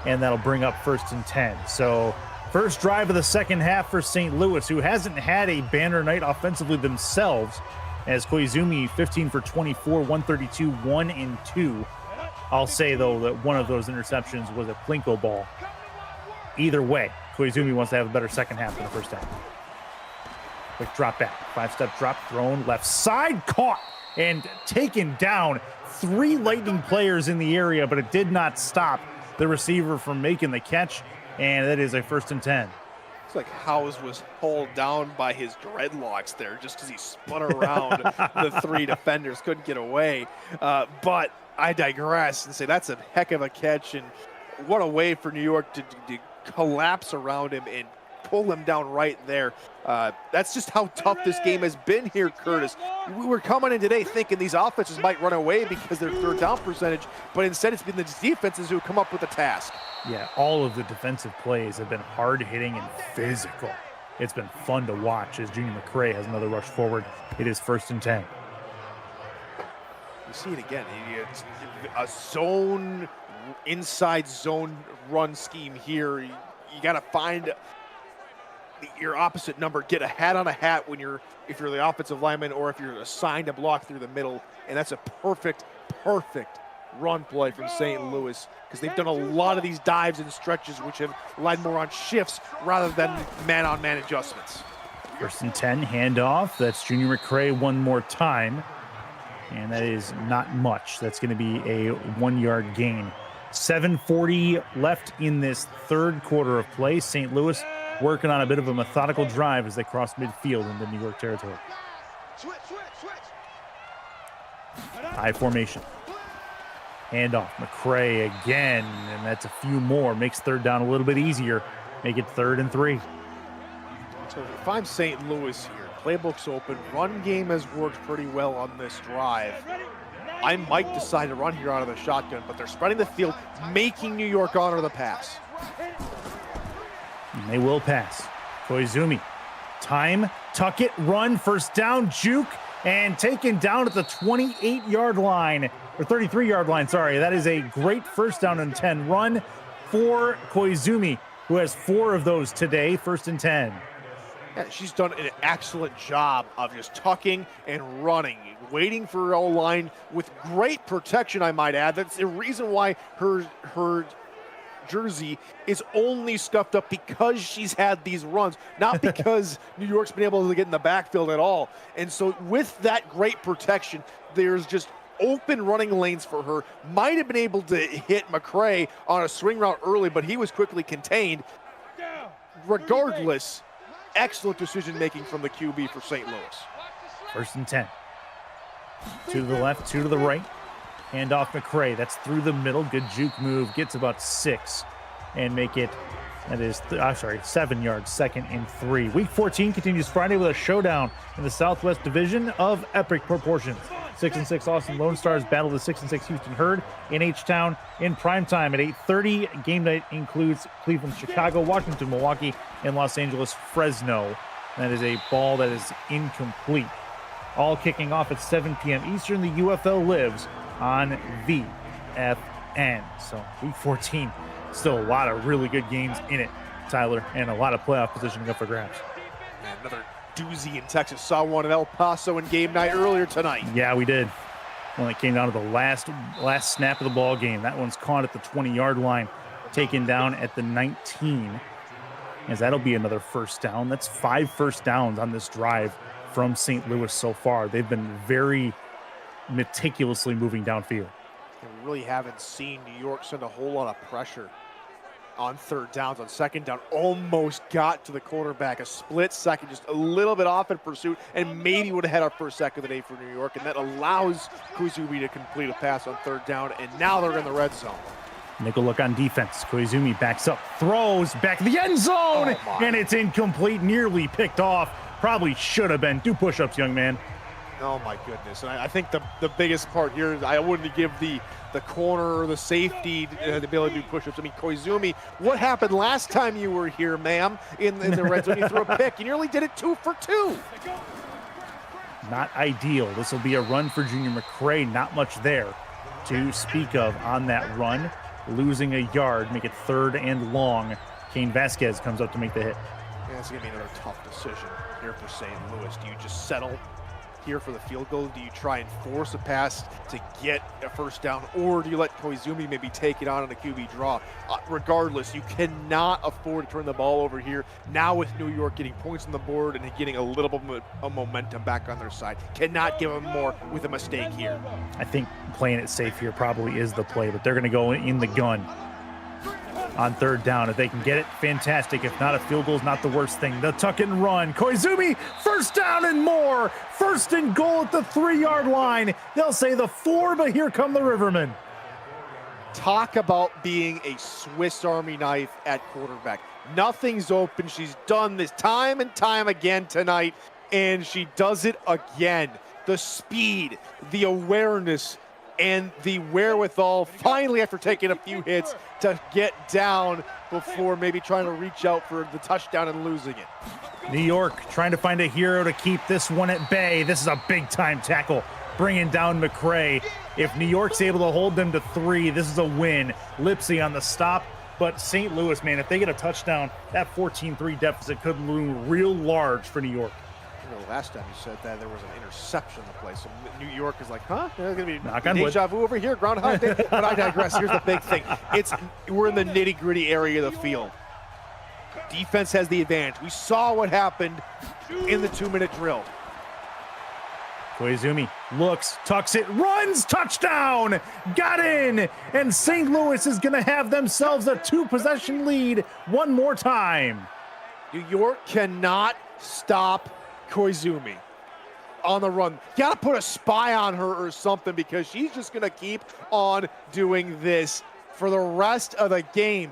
and that'll bring up 1st and 10. So first drive of the second half for St. Louis, who hasn't had a banner night offensively themselves, as Koizumi 15 for 24, 132, 1 and 2. I'll say, though, that one of those interceptions was a Plinko ball. Either way, Koizumi wants to have a better second half than the first half. Quick drop back, 5-step drop, thrown left side, caught and taken down. 3 Lightning players in the area, but it did not stop the receiver from making the catch, and that is a 1st and 10. It's like Howes was hauled down by his dreadlocks there just because he spun around the 3 defenders, couldn't get away. But I digress and say that's a heck of a catch, and what a way for New York to collapse around him and pull him down right there. That's just how tough this game has been here, Curtis. We were coming in today thinking these offenses might run away because their third down percentage, but instead it's been the defenses who come up with the task. Yeah, all of the defensive plays have been hard-hitting and physical. It's been fun to watch as Junior McCray has another rush forward. It is 1st and 10. You see it again. It's a zone, inside zone run scheme here. You got to find your opposite number, get a hat on a hat when if you're the offensive lineman or if you're assigned to block through the middle, and that's a perfect run play from St. Louis because they've done a lot of these dives and stretches which have relied more on shifts rather than man-on-man adjustments. 1st and 10, handoff. That's Junior McCray one more time, and that is not much. That's going to be a 1-yard gain. 7:40 left in this third quarter of play. St. Louis working on a bit of a methodical drive as they cross midfield into New York territory. High formation. Handoff. McCray again, and that's a few more. Makes third down a little bit easier. Make it 3rd and 3. So if I'm St. Louis here, playbook's open. Run game has worked pretty well on this drive. I might decide to run here out of the shotgun, but they're spreading the field, making New York honor the pass. And they will pass. Koizumi, time, tuck it, run, first down, juke, and taken down at the 28-yard line, or 33-yard line, sorry. That is a great first down and 10 run for Koizumi, who has 4 of those today, 1st and 10. Yeah, she's done an excellent job of just tucking and running, waiting for her O-line with great protection, I might add. That's the reason why her jersey is only scuffed up because she's had these runs, not because New York's been able to get in the backfield at all. And so with that great protection, there's just open running lanes for her. Might have been able to hit McCray on a swing route early, but he was quickly contained. Regardless, excellent decision making from the QB for St. Louis. 1st and 10. 2 to the left, 2 to the right. Hand off McCray. That's through the middle. Good juke move. Gets about 6 and make it, that is, 7 yards, 2nd and 3. Week 14 continues Friday with a showdown in the Southwest Division of epic proportions. 6-6 Austin Lone Stars battle the 6-6 Houston Herd in H-Town in primetime at 8:30. Game night includes Cleveland, Chicago, Washington, Milwaukee, and Los Angeles, Fresno. That is a ball that is incomplete. All kicking off at 7 p.m. Eastern. The UFL lives on VFN. So week 14, still a lot of really good games in it, Tyler, and a lot of playoff positioning up for grabs. And another doozy in Texas. Saw one in El Paso in game night earlier tonight. Yeah, we did. Well, it came down to the last snap of the ball game. That one's caught at the 20-yard line, taken down at the 19, as that'll be another first down. That's 5 first downs on this drive from St. Louis so far. They've been very meticulously moving downfield. We really haven't seen New York send a whole lot of pressure on 3rd downs. On 2nd down, almost got to the quarterback. A split second, just a little bit off in pursuit, and maybe would have had our first sack of the day for New York, and that allows Koizumi to complete a pass on 3rd down, and now they're in the red zone. Nickel look on defense. Koizumi backs up, throws back to the end zone, and it's incomplete, nearly picked off. Probably should have been. Do push-ups, young man. Oh my goodness. And I think the biggest part here is I wouldn't give the corner or the safety the ability to do push-ups. I mean, Koizumi, what happened last time you were here, ma'am, in the red zone? You threw a pick. You nearly did it 2 for 2. Not ideal. This will be a run for Junior McCray. Not much there to speak of on that run. Losing a yard, make it 3rd and long. Kane Vasquez comes up to make the hit. Yeah, it's going to be another tough decision here for St. Louis. Do you just settle here for the field goal? Do you try and force a pass to get a first down, or do you let Koizumi maybe take it on a QB draw? Regardless, you cannot afford to turn the ball over here. Now with New York getting points on the board and getting a little bit of momentum back on their side. Cannot give them more with a mistake here. I think playing it safe here probably is the play, but they're going to go in the gun on 3rd down. If they can get it, fantastic. If not, a field goal is not the worst thing. The tuck and run. Koizumi, first down and more. 1st and goal at the 3-yard line. They'll say the 4, but here come the Rivermen. Talk about being a Swiss Army knife at quarterback. Nothing's open. She's done this time and time again tonight, and she does it again. The speed, the awareness, and the wherewithal, finally, after taking a few hits, to get down before maybe trying to reach out for the touchdown and losing it. New York trying to find a hero to keep this one at bay. This is a big-time tackle, bringing down McCray. If New York's able to hold them to 3, this is a win. Lipsy on the stop, but St. Louis, man, if they get a touchdown, that 14-3 deficit could loom real large for New York. Last time you said that there was an interception in the play, so New York is like, huh? There's gonna be knock on deja vu over here, Groundhog Day. But I digress. Here's the big thing: we're in the nitty-gritty area of the field. Defense has the advantage. We saw what happened in the 2-minute drill. Koizumi looks, tucks it, runs, touchdown, got in, and St. Louis is going to have themselves a 2-possession lead one more time. New York cannot stop Koizumi on the run. Got to put a spy on her or something, because she's just going to keep on doing this for the rest of the game.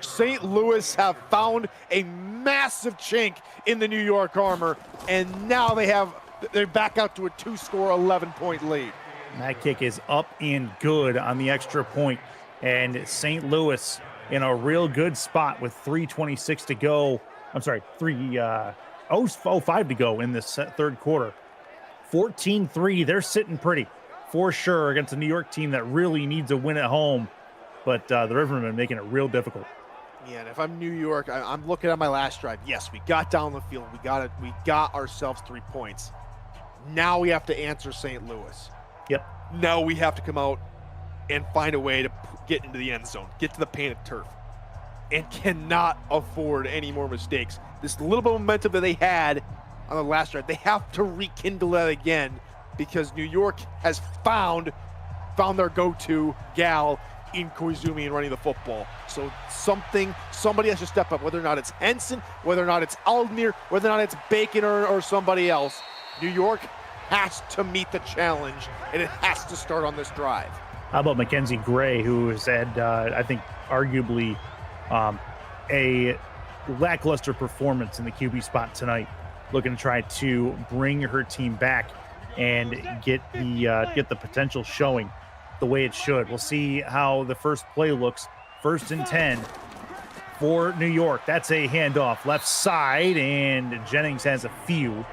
St. Louis have found a massive chink in the New York armor, and now they're back out to a 2-score, 11-point lead. That kick is up and good on the extra point. And St. Louis in a real good spot with 3:26 to go. I'm sorry, 3:05 to go in this third quarter. 14-3, they're sitting pretty for sure against a New York team that really needs a win at home. But the Rivermen making it real difficult. Yeah, and if I'm New York, I'm looking at my last drive. Yes, we got down the field. We got ourselves 3 points. Now we have to answer St. Louis. Yep. Now we have to come out and find a way to get into the end zone, get to the painted turf, and cannot afford any more mistakes. This little bit of momentum that they had on the last drive, they have to rekindle that again because New York has found their go-to gal in Koizumi and running the football. So somebody has to step up, whether or not it's Henson, whether or not it's Aldmir, whether or not it's Bacon or somebody else. New York has to meet the challenge, and it has to start on this drive. How about Mackenzie Gray, who has had, I think, arguably a lackluster performance in the QB spot tonight, looking to try to bring her team back and get the potential showing the way it should. We'll see how the first play looks. 1st and 10 for New York. That's a handoff left side, and Jennings has a few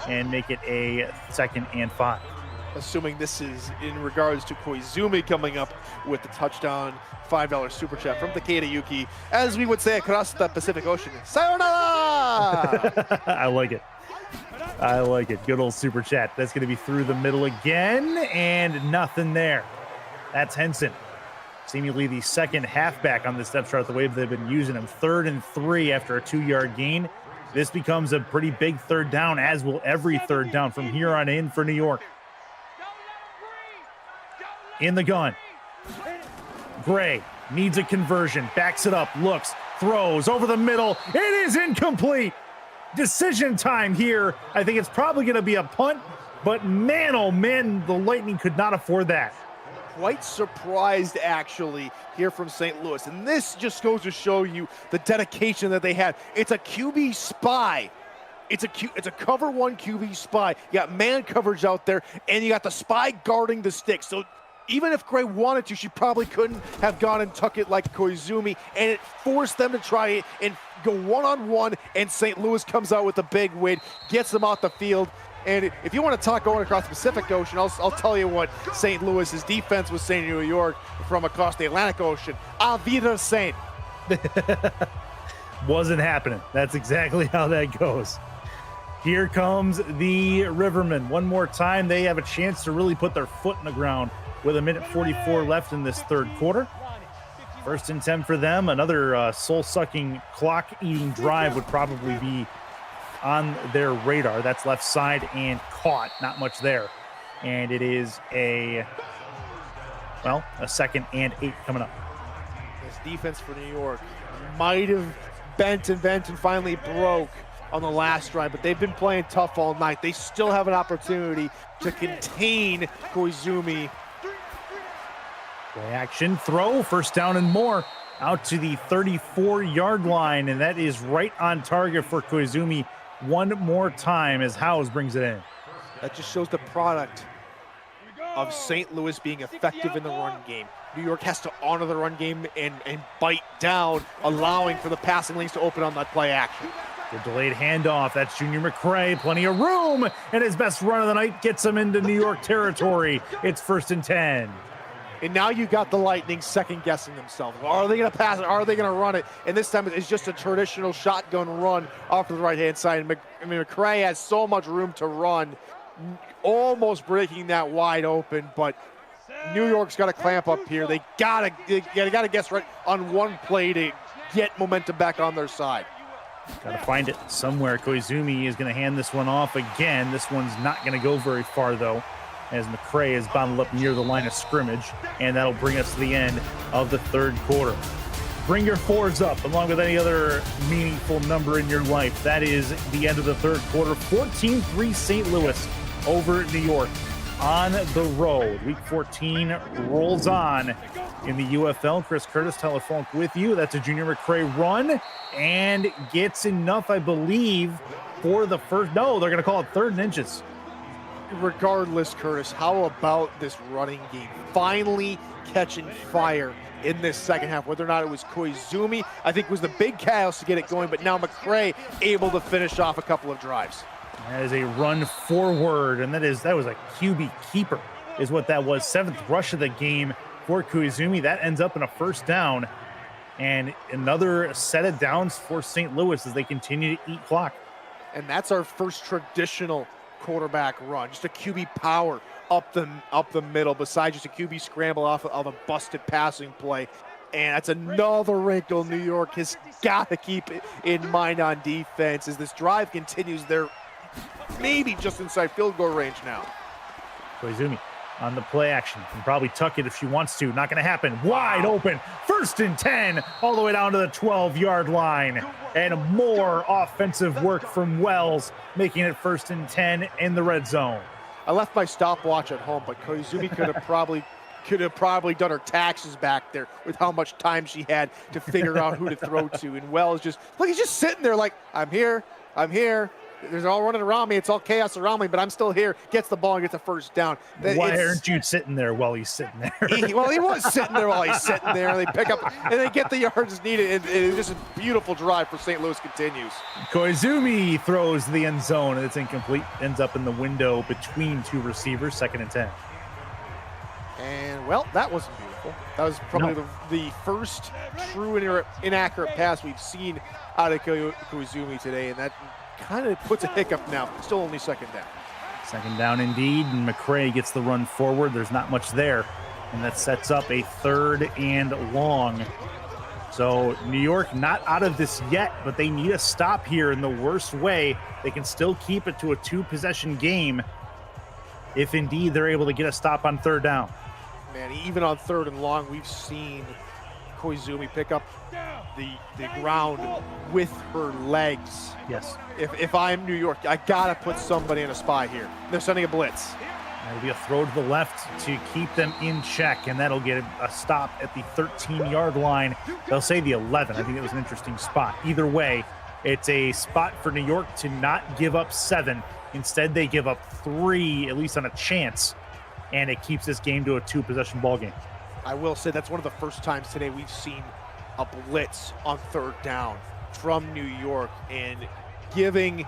and make it a 2nd and 5. Assuming this is in regards to Koizumi coming up with the touchdown $5 super chat from Takeda Yuki, as we would say across the Pacific Ocean. Sayonara! I like it. I like it. Good old super chat. That's going to be through the middle again, and nothing there. That's Henson, seemingly the second halfback on this depth chart, the way they've been using him. 3rd and 3 after a 2-yard gain. This becomes a pretty big third down, as will every third down from here on in for New York. In the gun. Gray needs a conversion, backs it up, looks, throws over the middle. It is incomplete. Decision time here. I think it's probably going to be a punt, but man, oh man, the Lightning could not afford that. Quite surprised, actually, here from St. Louis. And this just goes to show you the dedication that they had. It's a QB spy. It's a cover 1 QB spy. You got man coverage out there, and you got the spy guarding the stick. So even if Gray wanted to, she probably couldn't have gone and tuck it like Koizumi, and it forced them to try it and go one-on-one, and St. Louis comes out with a big win, gets them off the field. And if you want to talk going across the Pacific Ocean, I'll tell you what St. Louis's defense was saying to New York from across the Atlantic Ocean. Auf Wiedersehen. Wasn't happening. That's exactly how that goes. Here comes the Rivermen. One more time, they have a chance to really put their foot in the ground with 1:44 left in this third quarter. 1st and 10 for them. Another soul-sucking, clock-eating drive would probably be on their radar. That's left side and caught. Not much there. And it is a 2nd and 8 coming up. This defense for New York might have bent and finally broke on the last drive, but they've been playing tough all night. They still have an opportunity to contain Koizumi. Play action, throw, 1st down and more. Out to the 34-yard line, and that is right on target for Koizumi one more time as Howes brings it in. That just shows the product of St. Louis being effective in the run game. New York has to honor the run game and bite down, allowing for the passing lanes to open on that play action. The delayed handoff, that's Junior McCray, plenty of room, and his best run of the night gets him into New York territory. It's 1st and 10. And now you got the Lightning second-guessing themselves. Are they going to pass it? Are they going to run it? And this time it's just a traditional shotgun run off to the right-hand side. McCray has so much room to run, almost breaking that wide open, but New York's got to clamp up here. They gotta guess right on one play to get momentum back on their side. Got to find it somewhere. Koizumi is going to hand this one off again. This one's not going to go very far, though, as McCray is bottled up near the line of scrimmage, and that'll bring us to the end of the third quarter. Bring your 4s up, along with any other meaningful number in your life. That is the end of the third quarter. 14-3 St. Louis over New York on the road. Week 14 rolls on in the UFL. Chris Curtis, Tyler Falk with you. That's a Junior McCray run, and gets enough, I believe, for the first. No, they're going to call it 3rd and inches. regardless, Curtis, how about this running game finally catching fire in this second half? Whether or not it was Koizumi, I think was the big catalyst to get it going, but now McCray able to finish off a couple of drives. That is a run forward, and that was a QB keeper is what that was. 7th rush of the game for Koizumi. That ends up in a first down, and another set of downs for St. Louis as they continue to eat clock. And that's our first traditional quarterback run, just a QB power up the middle, besides just a QB scramble off of a busted passing play. And that's another wrinkle New York has got to keep in mind on defense as this drive continues. They're maybe just inside field goal range now. Koizumi on the play action. Can probably tuck it if she wants to. Not going to happen. Wide open. 1st and 10 all the way down to the 12-yard line. And more offensive work from Wells, making it 1st and 10 in the red zone. I left my stopwatch at home, but Koizumi could have probably done her taxes back there with how much time she had to figure out who to throw to. And Wells just, look, he's just sitting there like, I'm here. They're all running around me. It's all chaos around me, but I'm still here. Gets the ball and gets a first down. Why aren't you sitting there while he's sitting there? He was sitting there while he's sitting there. They pick up and they get the yards needed. And just a beautiful drive for St. Louis continues. Koizumi throws the end zone, and it's incomplete. Ends up in the window between 2 receivers, 2nd and 10. And, well, that wasn't beautiful. That was probably the first true and inaccurate pass we've seen out of Koizumi today, and that kind of puts a hiccup now. Still only 2nd down. 2nd down indeed, and McCray gets the run forward. There's not much there, and that sets up a 3rd and long. So New York not out of this yet, but they need a stop here in the worst way. They can still keep it to a 2-possession game if indeed they're able to get a stop on 3rd down. Man, even on 3rd and long, we've seen Koizumi pick up the ground with her legs. Yes. If I'm New York, I gotta put somebody in a spy here. They're sending a blitz. It'll be a throw to the left to keep them in check, and that'll get a stop at the 13-yard line. They'll say the 11. I think it was an interesting spot. Either way, it's a spot for New York to not give up 7. Instead, they give up 3, at least on a chance, and it keeps this game to a 2-possession ball game. I will say that's one of the first times today we've seen a blitz on 3rd down from New York, and giving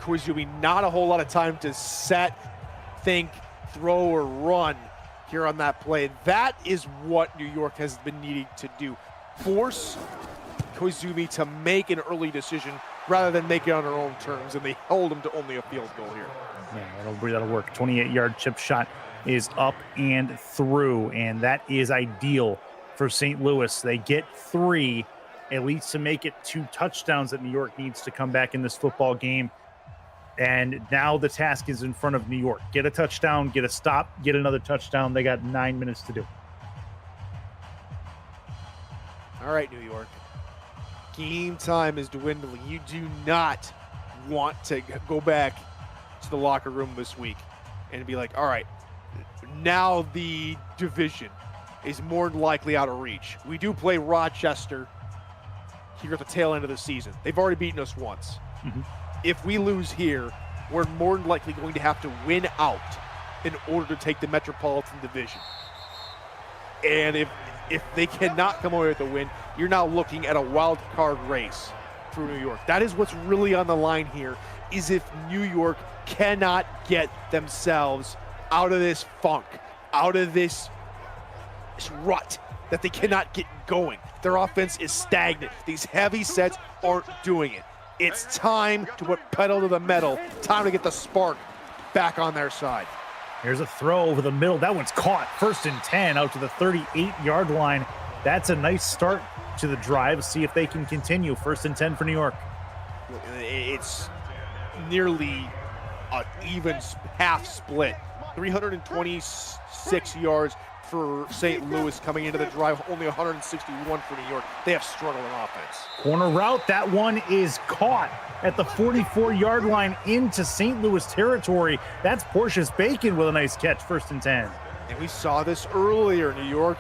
Koizumi not a whole lot of time to set, think, throw, or run here on that play. That is what New York has been needing to do. Force Koizumi to make an early decision rather than make it on her own terms, and they hold him to only a field goal here. Yeah, that'll work. 28-yard chip shot is up and through, and that is ideal for St. Louis. They get 3, at least to make it 2 touchdowns that New York needs to come back in this football game. And now the task is in front of New York. Get a touchdown, get a stop, get another touchdown. They got 9 minutes to do. All right, New York. Game time is dwindling. You do not want to go back to the locker room this week and be like, all right, now the division is more than likely out of reach. We do play Rochester here at the tail end of the season. They've already beaten us once. Mm-hmm. If we lose here, we're more than likely going to have to win out in order to take the Metropolitan Division. And if they cannot come away with a win, you're now looking at a wild card race for New York. That is what's really on the line here, is if New York cannot get themselves out of this funk, out of this rut that they cannot get going. Their offense is stagnant. These heavy sets aren't doing it. It's time to put pedal to the metal. Time to get the spark back on their side. Here's a throw over the middle. That one's caught. 1st and 10 out to the 38-yard line. That's a nice start to the drive. See if they can continue. 1st and 10 for New York. It's nearly an even half split. 326 yards for St. Louis coming into the drive, only 161 for New York. They have struggled on offense. Corner route, that one is caught at the 44-yard line into St. Louis territory. That's Portia's Bacon with a nice catch, 1st and 10. And we saw this earlier, New York,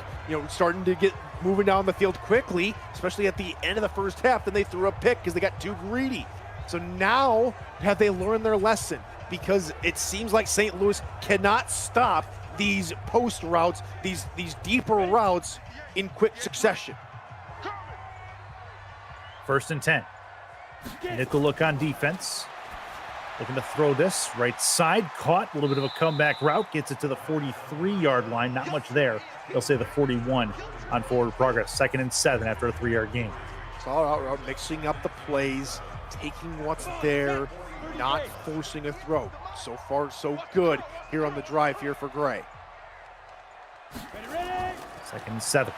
starting to get moving down the field quickly, especially at the end of the first half. Then they threw a pick because they got too greedy. So now have they learned their lesson? because it seems like St. Louis cannot stop these post routes, these deeper routes in quick succession. 1st and 10. Nickel look on defense. Looking to throw this right side. Caught. A little bit of a comeback route. Gets it to the 43-yard line. Not much there. They'll say the 41 on forward progress. 2nd and 7 after a 3-yard gain. Solid out route, mixing up the plays, taking what's there, not forcing a throw. So far, so good here on the drive here for Gray. 2nd and 7.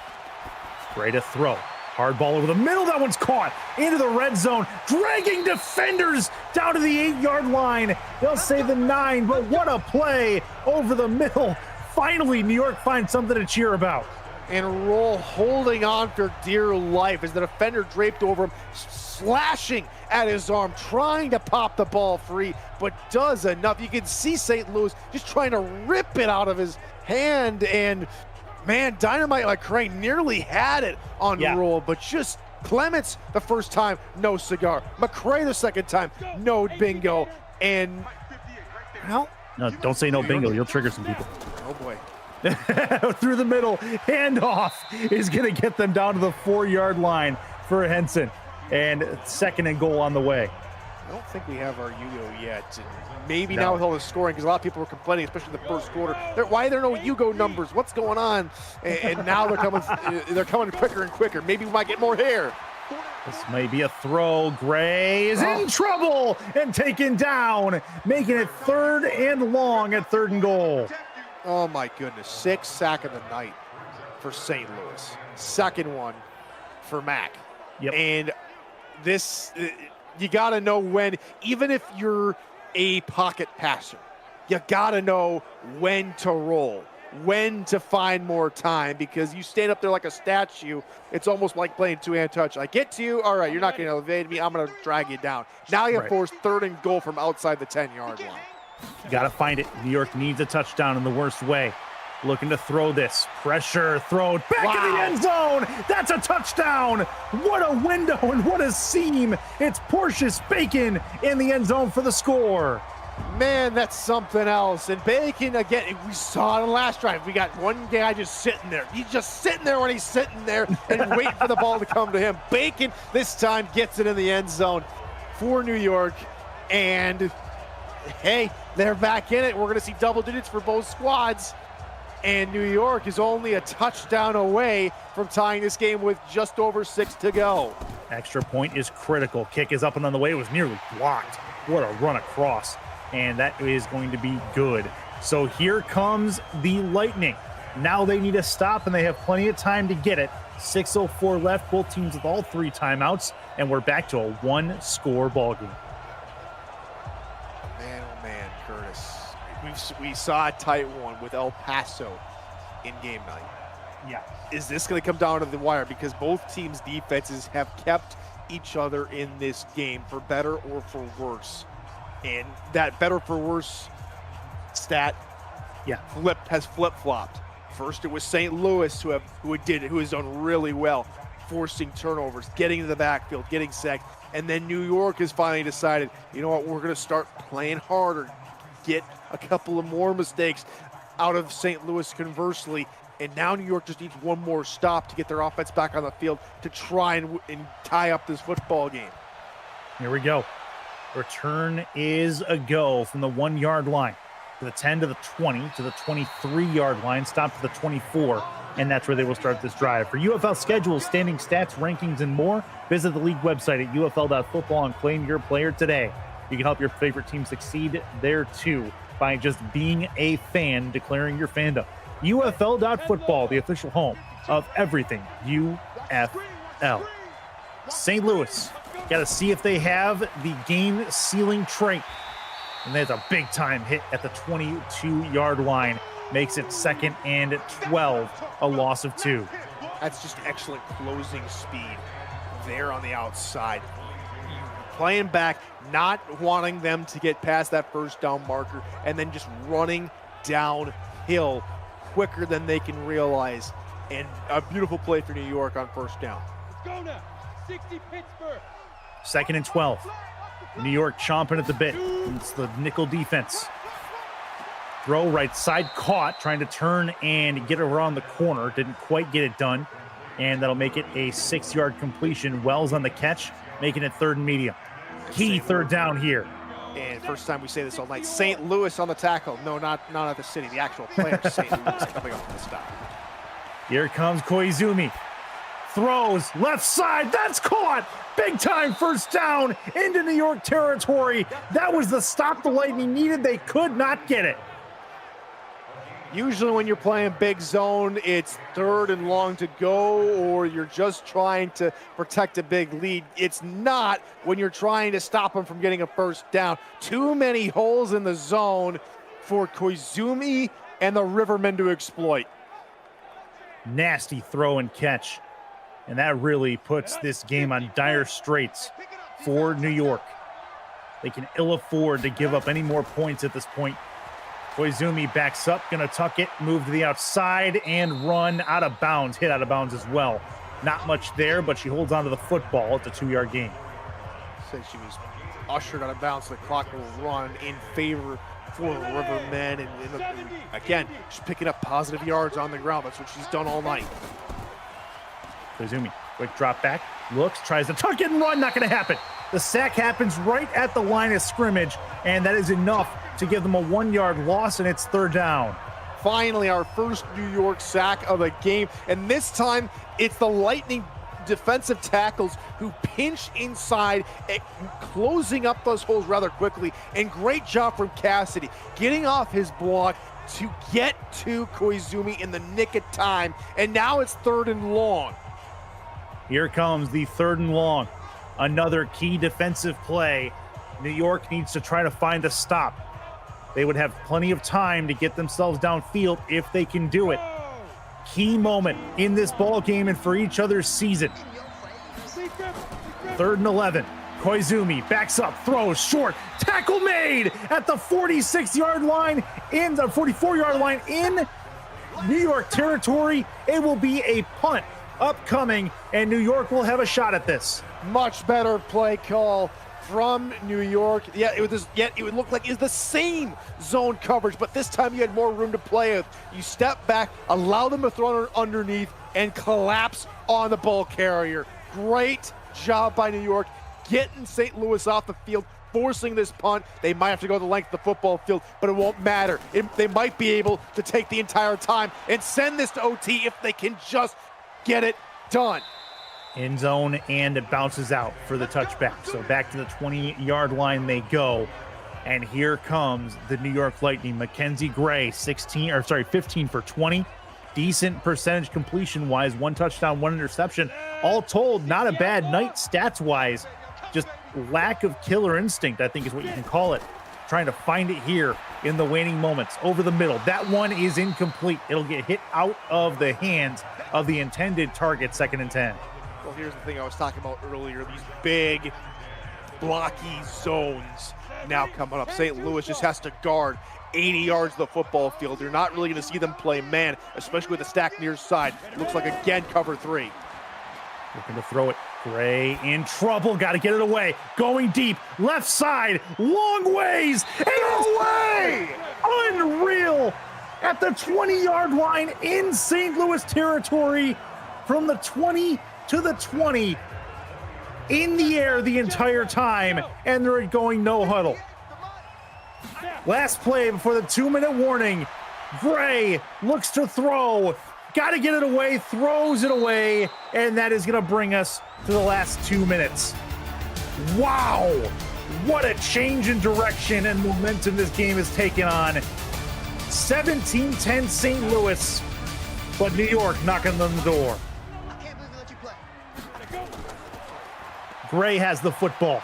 Gray to throw. Hard ball over the middle. That one's caught into the red zone, dragging defenders down to the 8-yard line. They'll say the 9, but what a play over the middle. Finally, New York finds something to cheer about. And Roll holding on for dear life as the defender draped over him, slashing at his arm, trying to pop the ball free, but does enough. You can see St. Louis just trying to rip it out of his hand, and man, Dynamite McCray nearly had it on Roll, but just Clements the first time, no cigar. McCray the second time, no bingo. And, well, no, don't say no bingo. You'll trigger some people. Oh, boy. Through the middle, handoff is going to get them down to the 4-yard line for Henson. And 2nd and goal on the way. I don't think we have our Yugo yet. And maybe now with all the scoring, because a lot of people were complaining, especially in the first quarter. Why are there no Yugo numbers? What's going on? And now they're coming quicker and quicker. Maybe we might get more here. This may be a throw. Gray is in trouble and taken down, making it 3rd and long at 3rd and goal. Oh my goodness, 6th sack of the night for St. Louis. 2nd one for Mac. Yep. And this, you gotta know when, even if you're a pocket passer, you gotta know when to roll, when to find more time, because you stand up there like a statue. It's almost like playing two-hand touch. I get to you, all right, you're not gonna evade me, I'm gonna drag you down. Now you force 3rd and goal from outside the 10-yard line. You got to find it. New York needs a touchdown in the worst way. Looking to throw this. Pressure thrown back in the end zone. That's a touchdown. What a window and what a seam. It's Portius Bacon in the end zone for the score. Man, that's something else. And Bacon, again, we saw it in the last drive. We got one guy just sitting there. He's just sitting there when he's sitting there and waiting for the ball to come to him. Bacon this time gets it in the end zone for New York. And hey, they're back in it. We're going to see double digits for both squads. And New York is only a touchdown away from tying this game with just over 6 to go. Extra point is critical. Kick is up and on the way. It was nearly blocked. What a run across. And that is going to be good. So here comes the Lightning. Now they need a stop, and they have plenty of time to get it. 6:04 left. Both teams with all 3 timeouts. And we're back to a 1-score ballgame. We saw a tight one with El Paso in game night. Yeah. Is this going to come down to the wire? Because both teams' defenses have kept each other in this game for better or for worse. And that better for worse stat has flip-flopped. First it was St. Louis who has done really well, forcing turnovers, getting to the backfield, getting sacked. And then New York has finally decided, you know what, we're going to start playing harder, get a couple of more mistakes out of St. Louis conversely, and now New York just needs one more stop to get their offense back on the field to try and tie up this football game. Here we go. Return is a go from the 1-yard line to the 10 to the 20 to the 23-yard line, stop to the 24, and that's where they will start this drive. For UFL schedules, standing stats, rankings, and more, visit the league website at ufl.football and claim your player today. You can help your favorite team succeed there too by just being a fan, declaring your fandom. UFL.football, the official home of everything UFL. St. Louis, got to see if they have the game-sealing trait. And there's a big-time hit at the 22-yard line. Makes it 2nd and 12, a loss of 2. That's just excellent closing speed there on the outside. Playing back, not wanting them to get past that first down marker, and then just running downhill quicker than they can realize. And a beautiful play for New York on first down. Let's go now. 60 Pittsburgh. 2nd and 12. New York chomping at the bit. It's the nickel defense. Throw right side, caught, trying to turn and get around the corner. Didn't quite get it done. And that'll make it a 6-yard completion. Wells on the catch, making it 3rd and medium. Key 3rd down here. And first time we say this all night, St. Louis on the tackle. No, not at the city, the actual player, St. Louis coming up to the stop. Here comes Koizumi. Throws left side, that's caught. Big time 1st down into New York territory. That was the stop the Lightning needed. They could not get it. Usually when you're playing big zone, it's 3rd and long to go, or you're just trying to protect a big lead. It's not when you're trying to stop them from getting a 1st down. Too many holes in the zone for Koizumi and the Rivermen to exploit. Nasty throw and catch. And that really puts this game on dire straits for New York. They can ill afford to give up any more points at this point. Koizumi backs up, gonna tuck it, move to the outside, and run out of bounds. Hit out of bounds as well. Not much there, but she holds onto the football. It's a 2-yard gain. Said she was ushered out of bounds. The clock will run in favor for the Rivermen. And again, she's picking up positive yards on the ground. That's what she's done all night. Koizumi, quick drop back, looks, tries to tuck it and run. Not gonna happen. The sack happens right at the line of scrimmage, and that is enough to give them a 1-yard loss, and it's 3rd down. Finally, our first New York sack of the game, and this time it's the Lightning defensive tackles who pinch inside, closing up those holes rather quickly, and great job from Cassidy, getting off his block to get to Koizumi in the nick of time, and now it's 3rd and long. Here comes the 3rd and long. Another key defensive play. New York needs to try to find a stop. They would have plenty of time to get themselves downfield if they can do it. Key moment in this ball game and for each other's season. 3rd and 11. Koizumi backs up, throws short, tackle made at the 46-yard line, in the 44-yard line in New York territory. It will be a punt upcoming, and New York will have a shot at this. Much better play call from New York. Yeah, it would look like it's the same zone coverage, but this time you had more room to play with. You step back, allow them to throw underneath, and collapse on the ball carrier. Great job by New York, getting St. Louis off the field, forcing this punt. They might have to go the length of the football field, but it won't matter. They might be able to take the entire time and send this to OT if they can just get it done. End zone, and it bounces out for the touchback. So back to the 20-yard line they go. And here comes the New York Lightning. Mackenzie Gray, 15 for 20. Decent percentage completion-wise. 1 touchdown, 1 interception. All told, not a bad night stats-wise. Just lack of killer instinct, I think is what you can call it. Trying to find it here in the waning moments. Over the middle. That one is incomplete. It'll get hit out of the hands of the intended target, 2nd and 10. Well, here's the thing I was talking about earlier. These big, blocky zones now coming up. St. Louis just has to guard 80 yards of the football field. You're not really going to see them play man, especially with the stack near side. Looks like, again, cover 3. Looking to throw it. Gray in trouble. Got to get it away. Going deep. Left side. Long ways. And away! Unreal! At the 20-yard line in St. Louis territory. From the 20 to the 20. In the air the entire time. And they're going no huddle. Last play before the 2-minute warning. Gray looks to throw. Got to get it away, throws it away, and that is going to bring us to the last 2 minutes. Wow! What a change in direction and momentum this game has taken on. 17-10 St. Louis, but New York knocking on the door. I can't believe they let you play. Gray has the football.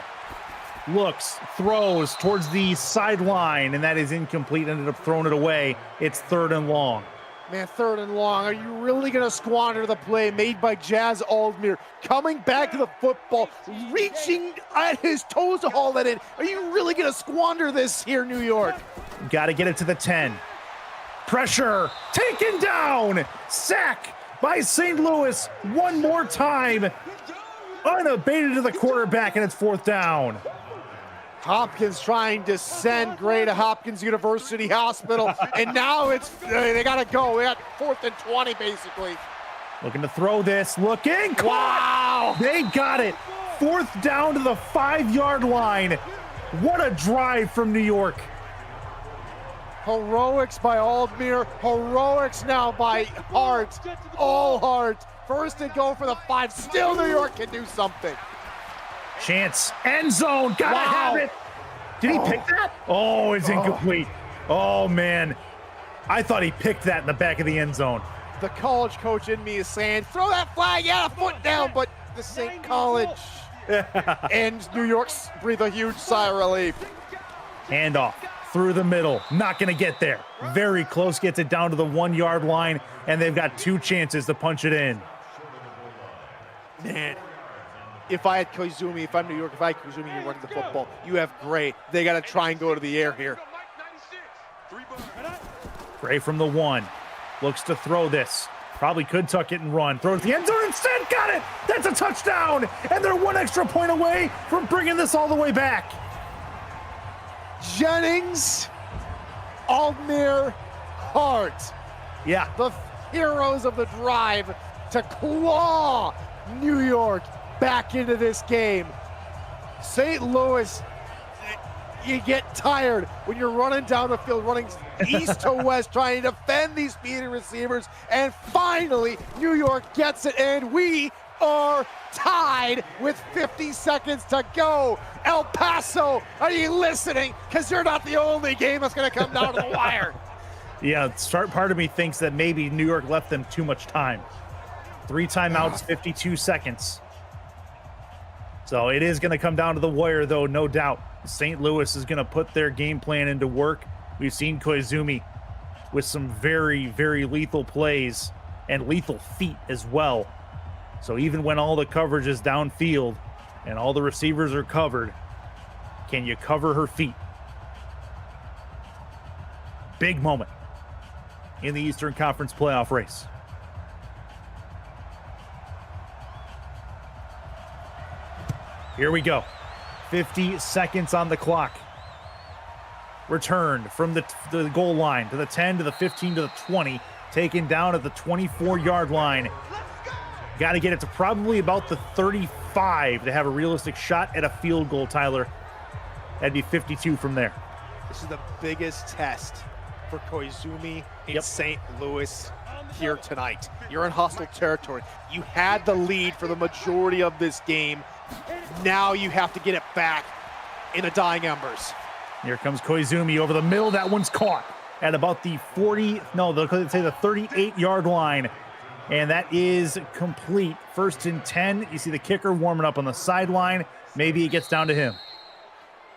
Looks, throws towards the sideline, and that is incomplete. Ended up throwing it away. It's 3rd and long. Man, 3rd and long. Are you really going to squander the play made by Jazz Aldmere? Coming back to the football, reaching at his toes to haul that in. Are you really going to squander this here, New York? Got to get it to the 10. Pressure, taken down. Sack by St. Louis one more time. Unabated to the quarterback, and it's 4th down. Hopkins trying to send Gray to Hopkins University Hospital, and now they gotta go. We got 4th and 20 basically. Looking to throw this, looking. Wow! They got it. 4th down to the 5-yard line. What a drive from New York. Heroics by Aldmere, heroics now by Hart, all Hart. 1st and go for the 5, still New York can do something. Chance, end zone, gotta have it. Did he pick that? Oh, it's incomplete. Oh, man. I thought he picked that in the back of the end zone. The college coach in me is saying, throw that flag, yeah, a foot down, but the St. College and New York's breathe a huge sigh of relief. Handoff through the middle, not gonna get there. Very close, gets it down to the 1-yard line, and they've got 2 chances to punch it in. Man, if I had Koizumi, if I'm New York, if I had Koizumi, you're running the football. You have Gray. They got to try and go to the air here. Gray from the 1. Looks to throw this. Probably could tuck it and run. Throw it to the end zone instead. Got it. That's a touchdown. And they're 1 extra point away from bringing this all the way back. Jennings, Aldmere, Hart. Yeah. The heroes of the drive to claw New York back into this game. St. Louis, you get tired when you're running down the field, running east to west, trying to defend these speedy receivers, and finally, New York gets it, and we are tied with 50 seconds to go. El Paso, are you listening? Because you're not the only game that's going to come down to the wire. Yeah, part of me thinks that maybe New York left them too much time. 3 timeouts, 52 seconds. So it is going to come down to the wire, though, no doubt. St. Louis is going to put their game plan into work. We've seen Koizumi with some very, very lethal plays and lethal feet as well. So even when all the coverage is downfield and all the receivers are covered, can you cover her feet? Big moment in the Eastern Conference playoff race. Here we go. 50 seconds on the clock. Returned from the goal line to the 10, to the 15, to the 20. Taken down at the 24-yard line. Got to get it to probably about the 35 to have a realistic shot at a field goal, Tyler. That'd be 52 from there. This is the biggest test for Koizumi in St. Louis here tonight. You're in hostile territory. You had the lead for the majority of this game. Now you have to get it back in the dying embers. Here comes Koizumi over the middle. That one's caught at about the 38-yard line. And that is complete. 1st and 10. You see the kicker warming up on the sideline. Maybe it gets down to him.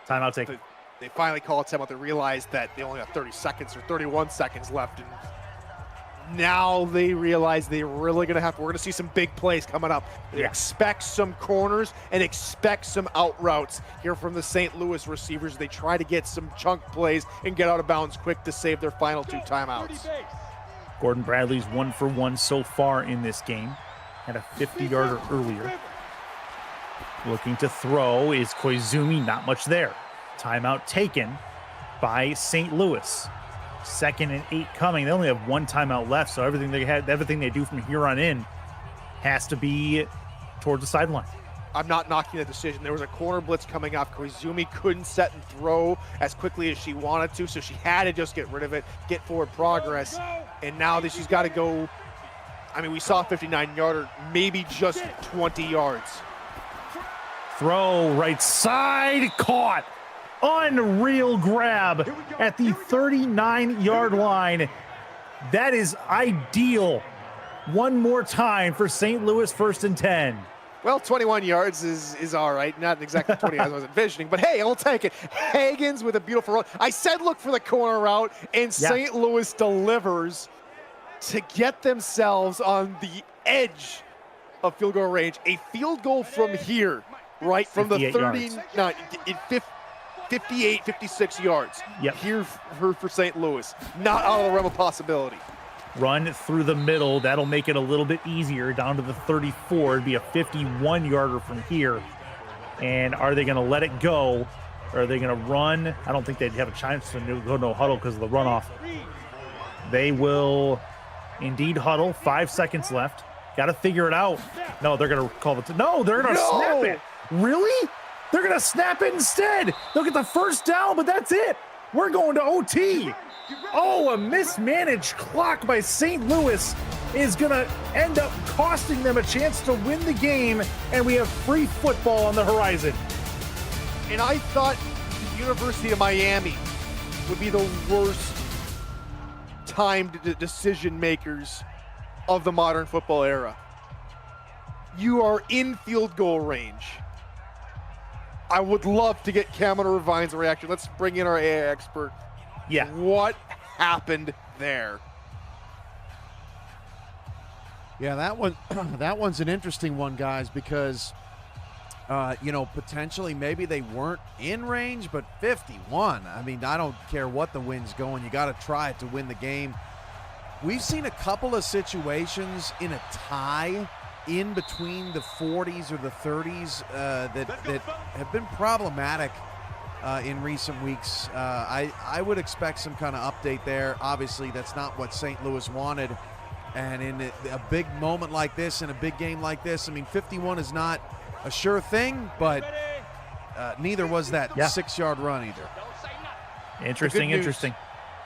Timeout taken. They finally call a timeout. They realize that they only have 30 seconds or 31 seconds left. And now they realize they're really going to we're going to see some big plays coming up. Expect some corners and expect some out routes here from the St. Louis receivers. They try to get some chunk plays and get out of bounds quick to save their final 2 timeouts. Gordon Bradley's 1 for 1 so far in this game. Had a 50-yarder earlier. Looking to throw is Koizumi. Not much there. Timeout taken by St. Louis. 2nd and 8 coming. They only have 1 timeout left, so everything they do from here on in has to be towards the sideline. I'm not knocking the decision. There was a corner blitz coming off. Koizumi couldn't set and throw as quickly as she wanted to, so she had to just get rid of it, get forward progress, and now that she's got to go, I mean, we saw a 59-yarder, maybe just 20 yards. Throw right side, caught. Unreal grab at the 39-yard line. That is ideal. One more time for St. Louis, 1st and 10. Well, 21 yards is all right. Not exactly 20 as I was envisioning, but hey, I'll take it. Hagens with a beautiful run. I said look for the corner route, and St. Louis delivers to get themselves on the edge of field goal range. A field goal from here, right, from the 39, 58, 56 yards. Here for St. Louis. Not out of the realm of possibility. Run through the middle. That'll make it a little bit easier. Down to the 34. It'd be a 51-yarder from here. And are they going to let it go Or are they going to run? I don't think they'd have a chance to go no huddle because of the runoff. They will indeed huddle. 5 seconds left. Got to figure it out. No, they're going to call it. No, they're going to snap it. Really? They're going to snap it instead. They'll get the first down, but that's it. We're going to OT. Oh, a mismanaged clock by St. Louis is going to end up costing them a chance to win the game, and we have free football on the horizon. And I thought the University of Miami would be the worst timed decision makers of the modern football era. You are in field goal range. I would love to get Cameron Revine's reaction. Let's bring in our AI expert. Yeah. What happened there? Yeah, that one's an interesting one, guys, because potentially maybe they weren't in range, but 51. I mean, I don't care what the wind's going. You got to try it to win the game. We've seen a couple of situations in a tie in between the 40s or the 30s that have been problematic in recent weeks. I would expect some kind of update there. Obviously, that's not what St. Louis wanted. And in a big moment like this, in a big game like this, I mean, 51 is not a sure thing, but neither was that 6-yard run either. Interesting.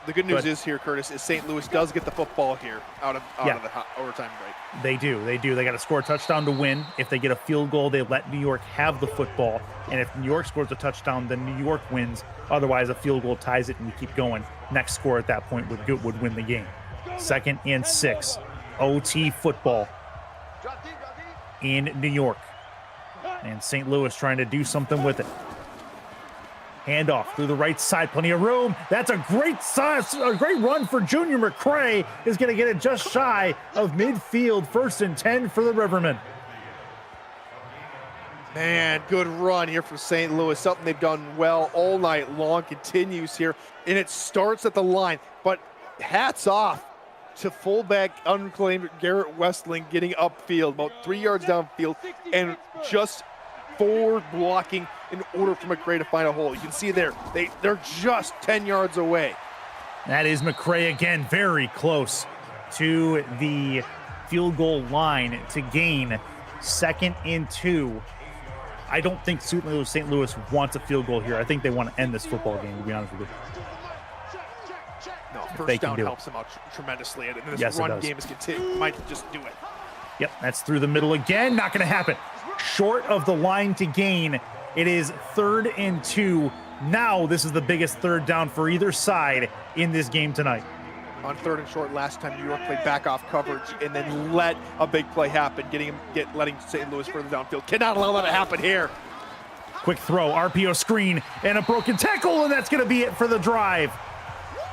The good news is here, Curtis, is St. Louis does get the football here out of the overtime break. They do. They got to score a touchdown to win. If they get a field goal, they let New York have the football. And if New York scores a touchdown, then New York wins. Otherwise, a field goal ties it and we keep going. Next score at that point would win the game. 2nd and 6. OT football in New York. And St. Louis trying to do something with it. Handoff through the right side, plenty of room. That's a great run for Junior McCray. Is going to get it just shy of midfield. 1st and 10 for the Rivermen. Man, good run here for St. Louis. Something they've done well all night long continues here. And it starts at the line. But hats off to fullback unclaimed Garrett Westling getting upfield, about 3 yards downfield, and just forward blocking in order for McCray to find a hole. You can see there, they're just 10 yards away. That is McCray again, very close to the field goal line to gain 2nd and 2. I don't think St. Louis wants a field goal here. I think they want to end this football game, to be honest with you. No, first down helps them out tremendously. And this run game is continuing. Might just do it. Yep, that's through the middle again. Not going to happen. Short of the line to gain. It is 3rd and 2. Now this is the biggest 3rd down for either side in this game tonight. On 3rd and short, last time New York played back off coverage and then let a big play happen, letting St. Louis further downfield. Cannot allow that to happen here. Quick throw, RPO screen, and a broken tackle, and that's going to be it for the drive.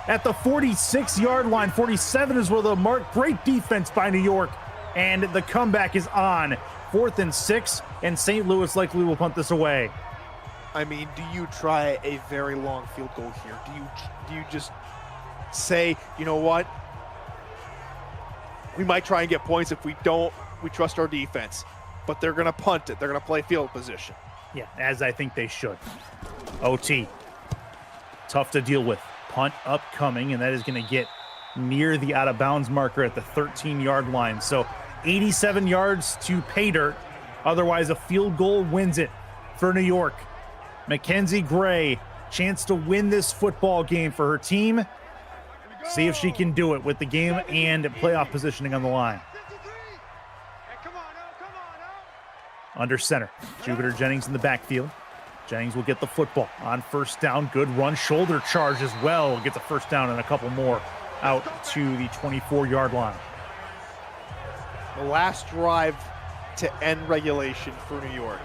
At the 46-yard line, 47 is where the mark. Great defense by New York, and the comeback is on. 4th and 6, and St. Louis likely will punt this away. I mean, do you try a very long field goal here? Do you just say, you know what? We might try and get points. If we don't, we trust our defense. But they're going to punt it. They're going to play field position. Yeah, as I think they should. OT. Tough to deal with. Punt upcoming, and that is going to get near the out-of-bounds marker at the 13-yard line. So 87 yards to pay dirt. Otherwise, a field goal wins it for New York. Mackenzie Gray, chance to win this football game for her team. See if she can do it with the game and playoff positioning on the line. Under center, Jupiter Jennings in the backfield. Jennings will get the football on 1st down. Good run, shoulder charge as well. Gets a 1st down and a couple more out to the 24-yard line. The last drive to end regulation for New York.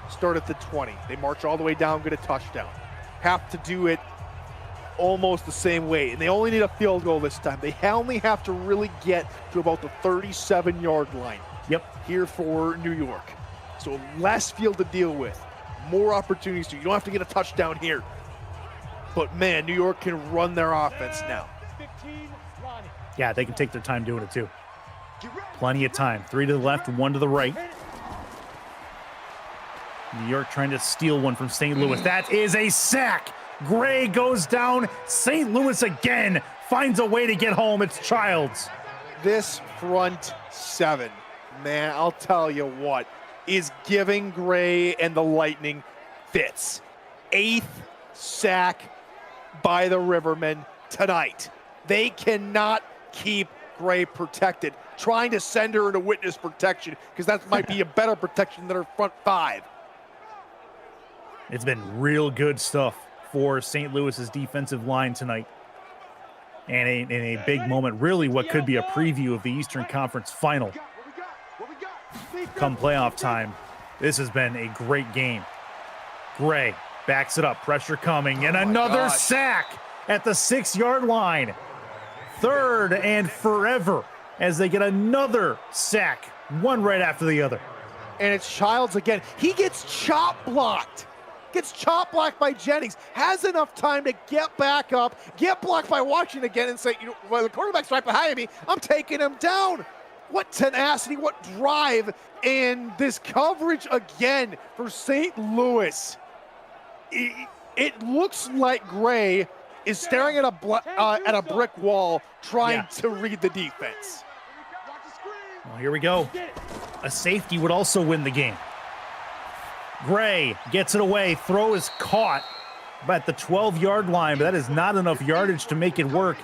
Start at the 20. They march all the way down, get a touchdown. Have to do it almost the same way. And they only need a field goal this time. They only have to really get to about the 37-yard line. Yep. Here for New York. So less field to deal with. More opportunities to. You don't have to get a touchdown here. But man, New York can run their offense now. Yeah, they can take their time doing it too. Plenty of time. 3 to the left, 1 to the right. New York trying to steal one from St. Louis. That is a sack. Gray goes down. St. Louis again finds a way to get home. It's Childs. This front seven, man, I'll tell you what, is giving Gray and the Lightning fits. 8th sack by the Rivermen tonight. They cannot keep Gray protected. Trying to send her into witness protection because that might be a better protection than her front 5. It's been real good stuff for St. Louis's defensive line tonight. And in a big moment, really what could be a preview of the Eastern Conference Final. Come playoff time, this has been a great game. Gray backs it up, pressure coming, and another sack at the 6-yard line. 3rd and forever as they get another sack, one right after the other. And it's Childs again. He gets chop blocked. Gets chop blocked by Jennings. Has enough time to get back up, get blocked by Washington again, and say, you know, well, the quarterback's right behind me. I'm taking him down. What tenacity, what drive, and this coverage again for St. Louis. It looks like Gray is staring at a brick wall trying to read the defense. Well, here we go. A safety would also win the game. Gray gets it away. Throw is caught at the 12-yard line, but that is not enough yardage to make it work.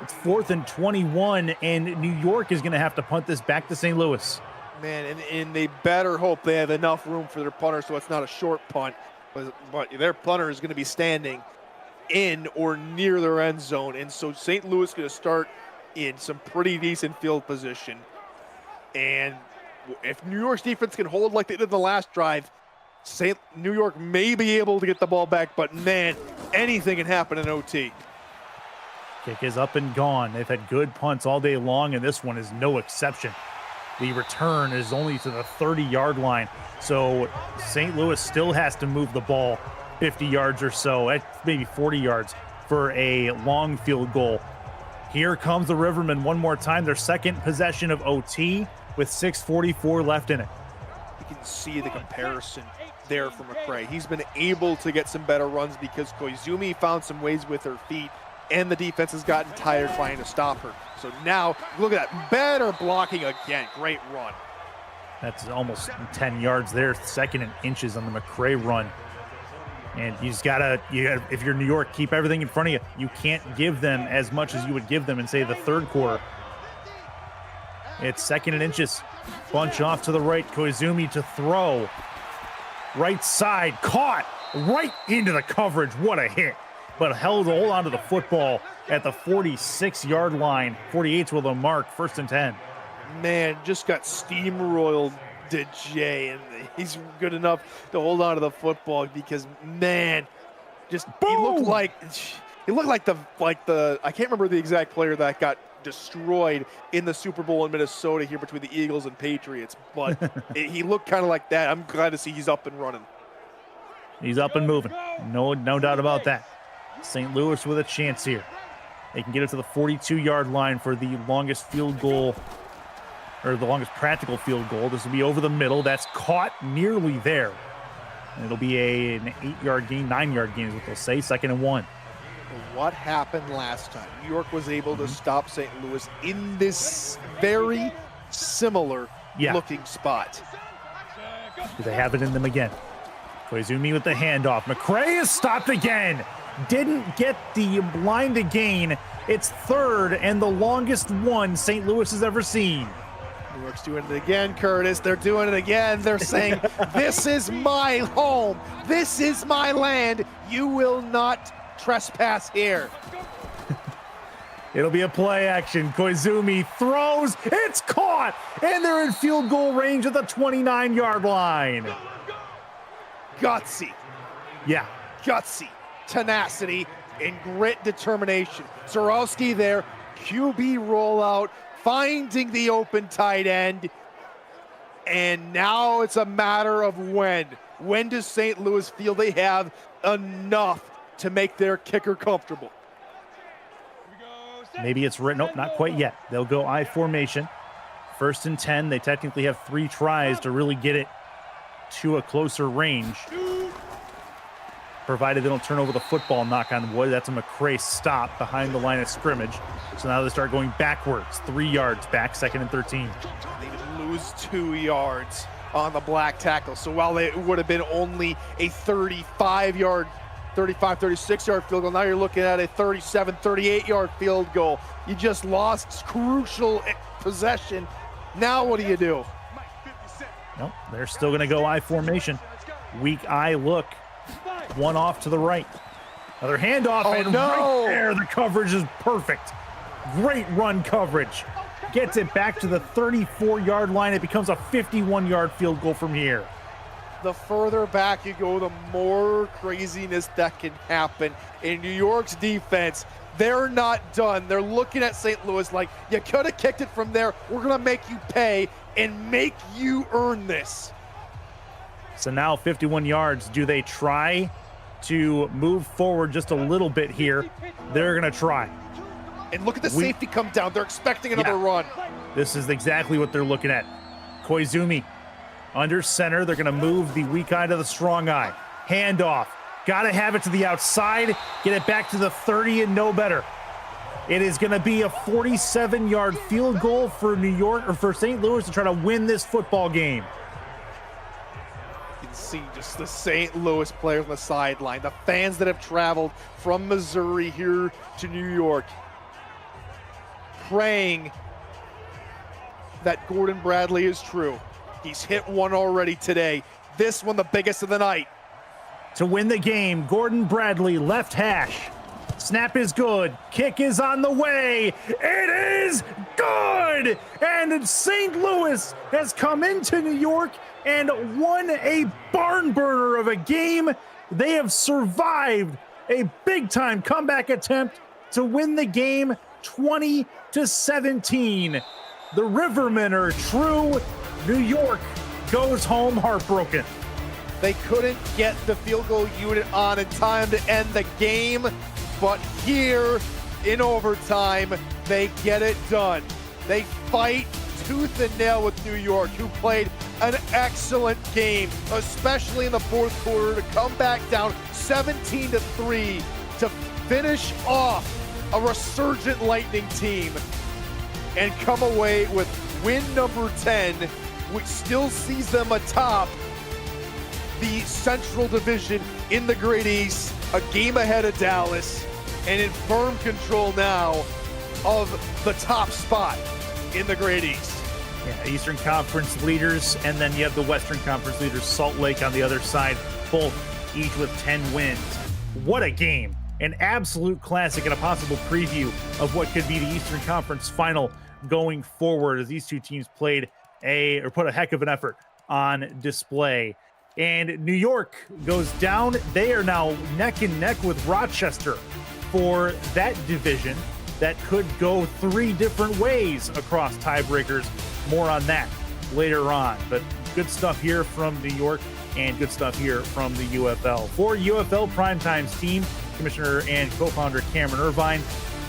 It's 4th and 21, and New York is going to have to punt this back to St. Louis. Man, and they better hope they have enough room for their punter so it's not a short punt. But their punter is going to be standing in or near their end zone, and so St. Louis is going to start in some pretty decent field position. And if New York's defense can hold like they did the last drive, New York may be able to get the ball back, but man, anything can happen in OT. Kick is up and gone. They've had good punts all day long, and this one is no exception. The return is only to the 30-yard line, so St. Louis still has to move the ball 50 yards or so, maybe 40 yards for a long field goal. Here comes the Rivermen one more time, their second possession of OT with 6:44 left in it. You can see the comparison there from McCray. He's been able to get some better runs because Koizumi found some ways with her feet, and the defense has gotten tired trying to stop her. So now, look at that, better blocking again. Great run. That's almost 10 yards there, 2nd and inches on the McCray run. And you just gotta, if you're New York, keep everything in front of you. You can't give them as much as you would give them in, say, the 3rd quarter. It's 2nd and inches. Bunch off to the right. Koizumi to throw. Right side, caught right into the coverage. What a hit. But hold on to the football at the 46-yard line. 48's will the mark, 1st and 10. Man, just got steamrolled to Jay, and he's good enough to hold on to the football because, man, just he looked like the I can't remember the exact player that got destroyed in the Super Bowl in Minnesota here between the Eagles and Patriots, but he looked kind of like that. I'm glad to see he's up and running. He's up and moving. No doubt about that. St. Louis with a chance here. They can get it to the 42-yard line for the longest field goal, or the longest practical field goal. This will be over the middle. That's caught nearly there. And it'll be an 8-yard gain, 9-yard gain is what they'll say, 2nd and 1. What happened last time? New York was able to stop St. Louis in this very similar looking spot. Do they have it in them again? Koizumi with the handoff. McCray is stopped again. Didn't get the line to gain. It's 3rd and the longest one St. Louis has ever seen. New York's doing it again, Curtis. They're doing it again. They're saying, this is my home. This is my land. You will not trespass here. It'll be a play action. Koizumi throws. It's caught. And they're in field goal range at the 29-yard line. Gutsy. Yeah. Gutsy. Tenacity and grit determination. Zorowski there. QB rollout. Finding the open tight end. And now it's a matter of when. When does St. Louis feel they have enough to make their kicker comfortable? Maybe it's written. Nope, not quite yet. They'll go I formation. 1st and 10. They technically have 3 tries to really get it to a closer range, provided they don't turn over the football, knock on wood. That's a McCray stop behind the line of scrimmage. So now they start going backwards, 3 yards back, 2nd and 13. They lose 2 yards on the black tackle. So while it would have been only a 35-yard, 36-yard field goal, now you're looking at a 37, 38-yard field goal. You just lost crucial possession. Now what do you do? Nope, they're still going to go I formation. Weak I look. One off to the right. Another handoff, and right there, the coverage is perfect. Great run coverage. Gets it back to the 34-yard line. It becomes a 51-yard field goal from here. The further back you go, the more craziness that can happen. In New York's defense, they're not done. They're looking at St. Louis like, you could have kicked it from there. We're going to make you pay and make you earn this. So now 51 yards. Do they try to move forward just a little bit here? They're going to try. And look at the safety come down. They're expecting another run. This is exactly what they're looking at. Koizumi under center. They're going to move the weak eye to the strong eye. Handoff. Got to have it to the outside. Get it back to the 30 and no better. It is going to be a 47-yard field goal for New York, or for St. Louis, to try to win this football game. You can see just the St. Louis players on the sideline, the fans that have traveled from Missouri here to New York, praying that Gordon Bradley is true. He's hit one already today. This one, the biggest of the night. To win the game, Gordon Bradley, left hash. Snap is good. Kick is on the way. It is good! And St. Louis has come into New York and won a barn burner of a game. They have survived a big-time comeback attempt to win the game 20-17. The Rivermen are true. New York goes home heartbroken. They couldn't get the field goal unit on in time to end the game, but here in overtime, they get it done. They fight tooth and nail with New York, who played an excellent game, especially in the fourth quarter, to come back down 17-3 to finish off a resurgent Lightning team and come away with win number 10, which still sees them atop the Central Division in the Great East, a game ahead of Dallas, and in firm control now of the top spot in the Great East. Yeah, Eastern Conference leaders, and then you have the Western Conference leaders, Salt Lake on the other side, both each with 10 wins. What a game. An absolute classic and a possible preview of what could be the Eastern Conference final going forward, as these two teams put a heck of an effort on display. And New York goes down. They are now neck and neck with Rochester for that division that could go 3 different ways across tiebreakers. More on that later on. But good stuff here from New York and good stuff here from the UFL. For UFL Primetime's team, Commissioner and co-founder Cameron Irvine,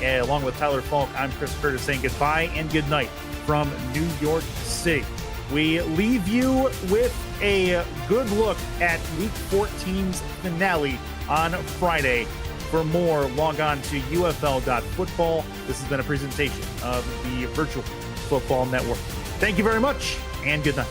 along with Tyler Falk, I'm Chris Curtis saying goodbye and good night from New York City. We leave you with a good look at Week 14's finale on Friday. For more, log on to UFL.football. This has been a presentation of the Virtual Football Network. Thank you very much, and good night.